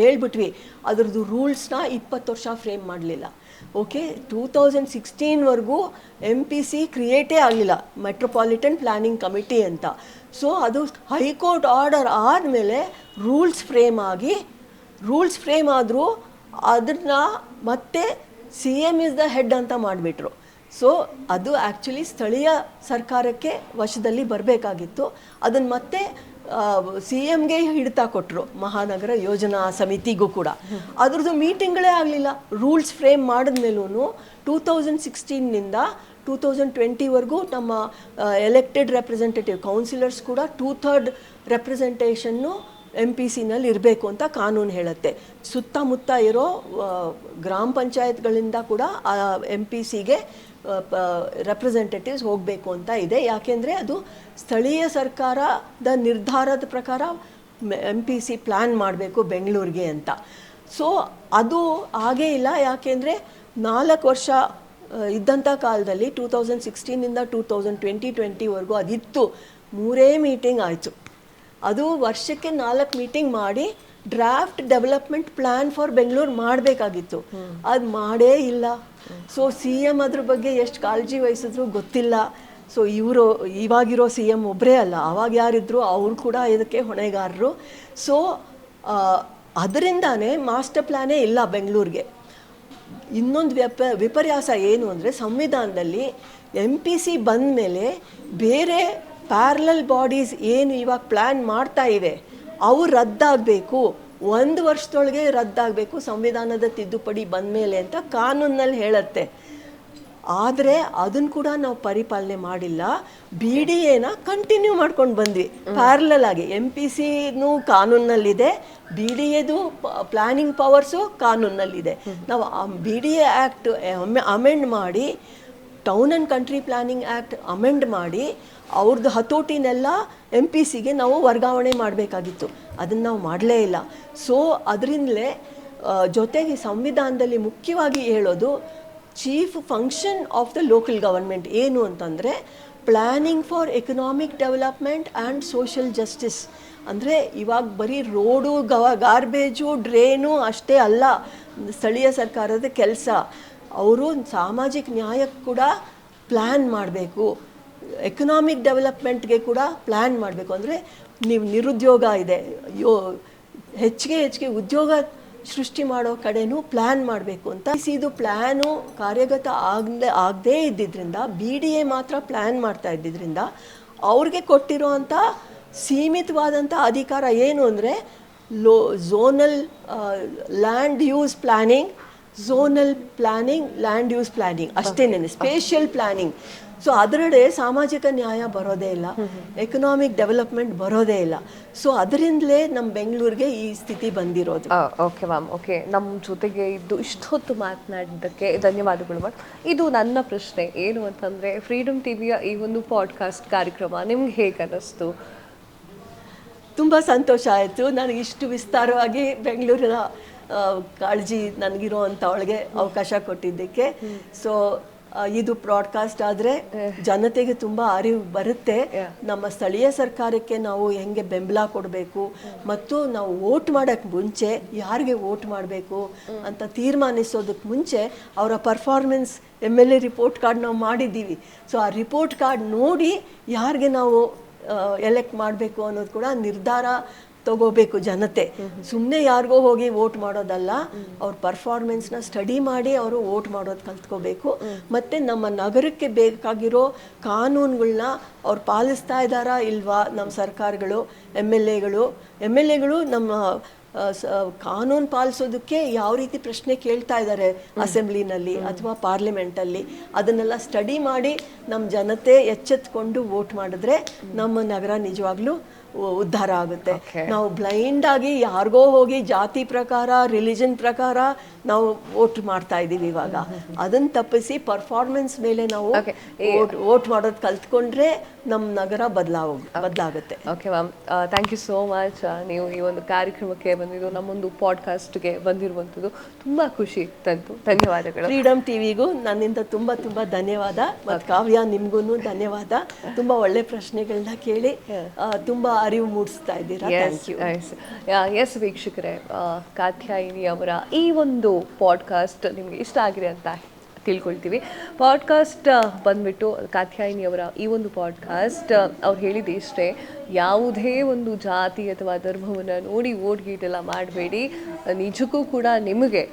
ಹೇಳ್ಬಿಟ್ವಿ. ಅದ್ರದ್ದು ರೂಲ್ಸ್ನ 20 ವರ್ಷ ಫ್ರೇಮ್ ಮಾಡಲಿಲ್ಲ. ಓಕೆ, 2016ವರೆಗೂ MPC ಕ್ರಿಯೇಟೇ ಆಗಲಿಲ್ಲ, ಮೆಟ್ರೋಪಾಲಿಟನ್ ಪ್ಲ್ಯಾನಿಂಗ್ ಕಮಿಟಿ ಅಂತ. ಸೊ ಅದು ಹೈಕೋರ್ಟ್ ಆರ್ಡರ್ ಆದಮೇಲೆ ರೂಲ್ಸ್ ಫ್ರೇಮ್ ಆದರೂ ಅದನ್ನು ಮತ್ತೆ CM ಇಸ್ ದ ಹೆಡ್ ಅಂತ ಮಾಡಿಬಿಟ್ರು. ಸೊ ಅದು ಆ್ಯಕ್ಚುಲಿ ಸ್ಥಳೀಯ ಸರ್ಕಾರಕ್ಕೆ ವಶದಲ್ಲಿ ಬರಬೇಕಾಗಿತ್ತು. ಅದನ್ನು ಮತ್ತೆ CMಗೆ ಹಿಡಿತಾ ಕೊಟ್ಟರು, ಮಹಾನಗರ ಯೋಜನಾ ಸಮಿತಿಗೂ ಕೂಡ. ಅದ್ರದ್ದು ಮೀಟಿಂಗ್ಗಳೇ ಆಗಲಿಲ್ಲ. ರೂಲ್ಸ್ ಫ್ರೇಮ್ ಮಾಡಿದ್ಮೇಲೂ 2016ನಿಂದ 2020ವರೆಗೂ ನಮ್ಮ ಎಲೆಕ್ಟೆಡ್ ರೆಪ್ರೆಸೆಂಟೇಟಿವ್ ಕೌನ್ಸಿಲರ್ಸ್ ಕೂಡ 2/3 ರೆಪ್ರೆಸೆಂಟೇಷನ್ನು MPCನಲ್ಲಿ ಇರಬೇಕು ಅಂತ ಕಾನೂನು ಹೇಳುತ್ತೆ. ಸುತ್ತಮುತ್ತ ಇರೋ ಗ್ರಾಮ ಪಂಚಾಯತ್ಗಳಿಂದ ಕೂಡ MPCಗೆ ರೆಪ್ರೆಸೆಂಟೇಟಿವ್ಸ್ ಹೋಗಬೇಕು ಅಂತ ಇದೆ. ಯಾಕೆಂದರೆ ಅದು ಸ್ಥಳೀಯ ಸರ್ಕಾರದ ನಿರ್ಧಾರದ ಪ್ರಕಾರ MPC ಪ್ಲ್ಯಾನ್ ಮಾಡಬೇಕು ಬೆಂಗಳೂರಿಗೆ ಅಂತ. ಸೊ ಅದು ಹಾಗೇ ಇಲ್ಲ. ಯಾಕೆಂದರೆ 4 ವರ್ಷ ಇದ್ದಂಥ ಕಾಲದಲ್ಲಿ 2016ನಿಂದ 2020ವರೆಗೂ ಅದಿತ್ತು. 3 ಮೀಟಿಂಗ್ ಆಯಿತು. ಅದು ವರ್ಷಕ್ಕೆ 4 ಮೀಟಿಂಗ್ ಮಾಡಿ draft development plan for Bengaluru ಮಾಡಬೇಕಾಗಿತ್ತು. ಅದು ಮಾಡೇ ಇಲ್ಲ. ಸೊ CM ಅದ್ರ ಬಗ್ಗೆ ಎಷ್ಟು ಕಾಳಜಿ ವಹಿಸಿದ್ರು ಗೊತ್ತಿಲ್ಲ. ಸೊ ಇವಾಗಿರೋ CM ಒಬ್ಬರೇ ಅಲ್ಲ, ಆವಾಗ ಯಾರಿದ್ರು ಅವರು ಕೂಡ ಇದಕ್ಕೆ ಹೊಣೆಗಾರರು. ಸೊ ಅದರಿಂದಾನೇ ಮಾಸ್ಟರ್ ಪ್ಲ್ಯಾನೇ ಇಲ್ಲ ಬೆಂಗಳೂರಿಗೆ. ಇನ್ನೊಂದು ವಿಪರ್ಯಾಸ ಏನು ಅಂದರೆ, ಸಂವಿಧಾನದಲ್ಲಿ MPC ಬಂದ ಮೇಲೆ ಬೇರೆ ಪ್ಯಾರಲಲ್ ಬಾಡೀಸ್ ಏನು ಇವಾಗ ಪ್ಲ್ಯಾನ್ ಮಾಡ್ತಾ ಇವೆ ಅವು ರದ್ದಾಗಬೇಕು, 1 ವರ್ಷದೊಳಗೆ ರದ್ದಾಗಬೇಕು ಸಂವಿಧಾನದ ತಿದ್ದುಪಡಿ ಬಂದ ಮೇಲೆ ಅಂತ ಕಾನೂನಲ್ಲಿ ಹೇಳುತ್ತೆ. ಆದರೆ ಅದನ್ನು ಕೂಡ ನಾವು ಪರಿಪಾಲನೆ ಮಾಡಿಲ್ಲ. BDAನ ಕಂಟಿನ್ಯೂ ಮಾಡ್ಕೊಂಡು ಬಂದ್ವಿ ಪ್ಯಾರಲಲ್ ಆಗಿ. MPCನೂ ಕಾನೂನಲ್ಲಿದೆ, BDAದು ಪ್ಲ್ಯಾನಿಂಗ್ ಪವರ್ಸು ಕಾನೂನಲ್ಲಿದೆ. ನಾವು BDA ಆ್ಯಕ್ಟ್ ಅಮೆಂಡ್ ಮಾಡಿ, town and country planning act amend ಮಾಡಿ ಅವ್ರದ್ದು ಹತೋಟಿನೆಲ್ಲ MPCಗೆ ನಾವು ವರ್ಗಾವಣೆ ಮಾಡಬೇಕಾಗಿತ್ತು. ಅದನ್ನು ನಾವು ಮಾಡಲೇ ಇಲ್ಲ. ಸೊ ಅದರಿಂದಲೇ ಜೊತೆಗೆ ಸಂವಿಧಾನದಲ್ಲಿ ಮುಖ್ಯವಾಗಿ ಹೇಳೋದು, chief function of the local government ಏನು ಅಂತಂದರೆ planning for economic development and social justice. ಅಂದರೆ ಇವಾಗ ಬರೀ ರೋಡು ಗಾರ್ಬೇಜು ಡ್ರೇನು ಅಷ್ಟೇ ಅಲ್ಲ ಸ್ಥಳೀಯ ಸರ್ಕಾರದ ಕೆಲಸ. ಅವರು ಸಾಮಾಜಿಕ ನ್ಯಾಯಕ್ಕೆ ಕೂಡ ಪ್ಲ್ಯಾನ್ ಮಾಡಬೇಕು, ಎಕನಾಮಿಕ್ ಡೆವಲಪ್ಮೆಂಟ್ಗೆ ಕೂಡ ಪ್ಲ್ಯಾನ್ ಮಾಡಬೇಕು. ಅಂದರೆ ನೀವು ನಿರುದ್ಯೋಗ ಇದೆ, ಹೆಚ್ಚಿಗೆ ಉದ್ಯೋಗ ಸೃಷ್ಟಿ ಮಾಡೋ ಕಡೆನೂ ಪ್ಲ್ಯಾನ್ ಮಾಡಬೇಕು ಅಂತ. ಇದು ಪ್ಲ್ಯಾನು ಕಾರ್ಯಗತ ಆಗದೇ ಇದ್ದಿದ್ದರಿಂದ BDA ಮಾತ್ರ ಪ್ಲ್ಯಾನ್ ಮಾಡ್ತಾ ಇದ್ದಿದ್ದರಿಂದ ಅವ್ರಿಗೆ ಕೊಟ್ಟಿರೋವಂಥ ಸೀಮಿತವಾದಂಥ ಅಧಿಕಾರ ಏನು ಅಂದರೆ zonal land use planning, land use planning ಅಷ್ಟೇನೆ, ಸ್ಪೇಷಿಯಲ್ ಪ್ಲ್ಯಾನಿಂಗ್. ಸೊ ಅದರಡೆ ಸಾಮಾಜಿಕ ನ್ಯಾಯ ಬರೋದೇ ಇಲ್ಲ, ಎಕನಾಮಿಕ್ ಡೆವಲಪ್ಮೆಂಟ್ ಬರೋದೇ ಇಲ್ಲ. ಸೊ ಅದರಿಂದಲೇ ನಮ್ಮ ಬೆಂಗಳೂರಿಗೆ ಈ ಸ್ಥಿತಿ ಬಂದಿರೋದು. Okay ma'am, okay. ನಮ್ಮ ಜೊತೆಗೆ ಇದ್ದು ಇಷ್ಟೊತ್ತು ಮಾತನಾಡಿದ್ದಕ್ಕೆ ಧನ್ಯವಾದಗಳು ಮ್ಯಾಮ್. ಇದು ನನ್ನ ಪ್ರಶ್ನೆ ಏನು ಅಂತಂದರೆ, ಫ್ರೀಡಮ್ ಟಿವಿಯ ಈ ಒಂದು ಪಾಡ್ಕಾಸ್ಟ್ ಕಾರ್ಯಕ್ರಮ ನಿಮ್ಗೆ ಹೇಗೆ ಅನ್ನಿಸ್ತು? ತುಂಬ ಸಂತೋಷ ಆಯಿತು. ನನಗೆ ಇಷ್ಟು ವಿಸ್ತಾರವಾಗಿ ಬೆಂಗಳೂರಿನ ಕಾಳಜಿ ನನಗಿರೋ ಅಂಥವಳಿಗೆ ಅವಕಾಶ ಕೊಟ್ಟಿದ್ದಕ್ಕೆ. ಸೊ ಇದು ಬ್ರಾಡ್ಕಾಸ್ಟ್ ಆದರೆ ಜನತೆಗೆ ತುಂಬ ಅರಿವು ಬರುತ್ತೆ. ನಮ್ಮ ಸ್ಥಳೀಯ ಸರ್ಕಾರಕ್ಕೆ ನಾವು ಹೆಂಗೆ ಬೆಂಬಲ ಕೊಡಬೇಕು ಮತ್ತು ನಾವು ವೋಟ್ ಮಾಡೋಕ್ಕೆ ಮುಂಚೆ ಯಾರಿಗೆ ವೋಟ್ ಮಾಡಬೇಕು ಅಂತ ತೀರ್ಮಾನಿಸೋದಕ್ಕೆ ಮುಂಚೆ ಅವರ ಪರ್ಫಾರ್ಮೆನ್ಸ್ MLA ರಿಪೋರ್ಟ್ ಕಾರ್ಡ್ ನಾವು ಮಾಡಿದ್ದೀವಿ. ಸೊ ಆ ರಿಪೋರ್ಟ್ ಕಾರ್ಡ್ ನೋಡಿ ಯಾರಿಗೆ ನಾವು ಎಲೆಕ್ಟ್ ಮಾಡಬೇಕು ಅನ್ನೋದು ಕೂಡ ನಿರ್ಧಾರ ತಗೋಬೇಕು ಜನತೆ. ಸುಮ್ಮನೆ ಯಾರಿಗೋ ಹೋಗಿ ವೋಟ್ ಮಾಡೋದಲ್ಲ, ಅವ್ರ ಪರ್ಫಾರ್ಮೆನ್ಸ್ನ ಸ್ಟಡಿ ಮಾಡಿ ಅವರು ವೋಟ್ ಮಾಡೋದು ಕಲ್ತ್ಕೋಬೇಕು. ಮತ್ತು ನಮ್ಮ ನಗರಕ್ಕೆ ಬೇಕಾಗಿರೋ ಕಾನೂನುಗಳನ್ನ ಅವ್ರು ಪಾಲಿಸ್ತಾ ಇದ್ದಾರಾ ಇಲ್ವಾ ನಮ್ಮ ಸರ್ಕಾರಗಳು, MLAಗಳು ನಮ್ಮ ಕಾನೂನು ಪಾಲಿಸೋದಕ್ಕೆ ಯಾವ ರೀತಿ ಪ್ರಶ್ನೆ ಕೇಳ್ತಾ ಇದ್ದಾರೆ ಅಸೆಂಬ್ಲಿನಲ್ಲಿ ಅಥವಾ ಪಾರ್ಲಿಮೆಂಟಲ್ಲಿ, ಅದನ್ನೆಲ್ಲ ಸ್ಟಡಿ ಮಾಡಿ ನಮ್ಮ ಜನತೆ ಎಚ್ಚೆತ್ಕೊಂಡು ವೋಟ್ ಮಾಡಿದ್ರೆ ನಮ್ಮ ನಗರ ನಿಜವಾಗ್ಲೂ ಉದ್ಧಾರ ಆಗುತ್ತೆ. ನಾವು ಬ್ಲೈಂಡ್ ಆಗಿ ಯಾರಿಗೋ ಹೋಗಿ ಜಾತಿ ಪ್ರಕಾರ, ರಿಲಿಜನ್ ಪ್ರಕಾರ ನಾವು ವೋಟ್ ಮಾಡ್ತಾ ಇದ್ದೀವಿ ಇವಾಗ. ಅದನ್ನು ತಪ್ಪಿಸಿ ಪರ್ಫಾರ್ಮೆನ್ಸ್ ಮೇಲೆ ನಾವು ವೋಟ್ ಮಾಡೋದು ಕಲ್ತ್ಕೊಂಡ್ರೆ ನಮ್ಮ ನಗರ ಬದಲಾಗುತ್ತೆ. Okay ma'am, thank you so much. ನೀವು ಈ ಒಂದು ಕಾರ್ಯಕ್ರಮಕ್ಕೆ ಬಂದಿದ್ದು, ನಮ್ಮೊಂದು ಪಾಡ್ಕಾಸ್ಟ್ಗೆ ಬಂದಿರುವಂಥದ್ದು ತುಂಬ ಖುಷಿ ತಂತು. ಧನ್ಯವಾದಗಳು. ಫ್ರೀಡಮ್ ಟಿವಿಗೂ ನನ್ನಿಂದ ತುಂಬ ಧನ್ಯವಾದ. ಮತ್ತು ಕಾವ್ಯ ನಿಮಗೂ ಧನ್ಯವಾದ. ತುಂಬ ಒಳ್ಳೆ ಪ್ರಶ್ನೆಗಳನ್ನ ಕೇಳಿ ತುಂಬ ಅರಿವು ಮೂಡಿಸ್ತಾ ಇದ್ದೀರಾ. Thank you. ಎಸ್ ವೀಕ್ಷಕರೇ, ಕಾತ್ಯಾಯಿನಿ ಅವರ ಈ ಒಂದು ಪಾಡ್ಕಾಸ್ಟ್ ನಿಮಗೆ ಇಷ್ಟ ಆಗಿದೆ ಅಂತ ತಿಳ್ಕೊಳ್ತೀವಿ. ಪಾಡ್ಕಾಸ್ಟ್ ಬಂದ್ಬಿಟ್ಟು ಕಾತ್ಯಾಯಿನಿ ಅವರ ಈ ಒಂದು ಪಾಡ್ಕಾಸ್ಟ್ ಅವ್ರು ಹೇಳಿದ್ದು ಇಷ್ಟೇ, ಯಾವುದೇ ಒಂದು ಜಾತಿ ಅಥವಾ ಧರ್ಮವನ್ನು ನೋಡಿ ವೋಟ್ ಗೀಟೆಲ್ಲ ಮಾಡಬೇಡಿ. ನಿಜಕ್ಕೂ ಕೂಡ ನಿಮಗೆ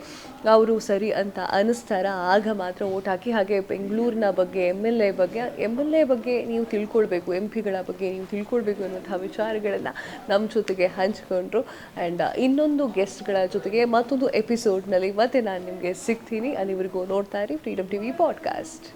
ಅವರು ಸರಿ ಅಂತ ಅನ್ನಿಸ್ತಾರ ಆಗ ಮಾತ್ರ ವೋಟ್ ಹಾಕಿ. ಹಾಗೆ ಬೆಂಗಳೂರಿನ ಬಗ್ಗೆ, MLA ಬಗ್ಗೆ ನೀವು ತಿಳ್ಕೊಳ್ಬೇಕು, MP ಗಳ ಬಗ್ಗೆ ನೀವು ತಿಳ್ಕೊಳ್ಬೇಕು ಅನ್ನುವಂಥ ವಿಚಾರಗಳನ್ನು ನಮ್ಮ ಜೊತೆಗೆ ಹಂಚಿಕೊಂಡ್ರು. ಆ್ಯಂಡ್ ಇನ್ನೊಂದು ಗೆಸ್ಟ್ಗಳ ಜೊತೆಗೆ ಮತ್ತೊಂದು ಎಪಿಸೋಡ್ನಲ್ಲಿ ಮತ್ತೆ ನಾನು ನಿಮಗೆ ಸಿಗ್ತೀನಿ. ಅಲ್ಲಿವರೆಗೂ ನೋಡ್ತಾ ಇರಿ ಫ್ರೀಡಮ್ ಟಿವಿ ಪಾಡ್ಕಾಸ್ಟ್.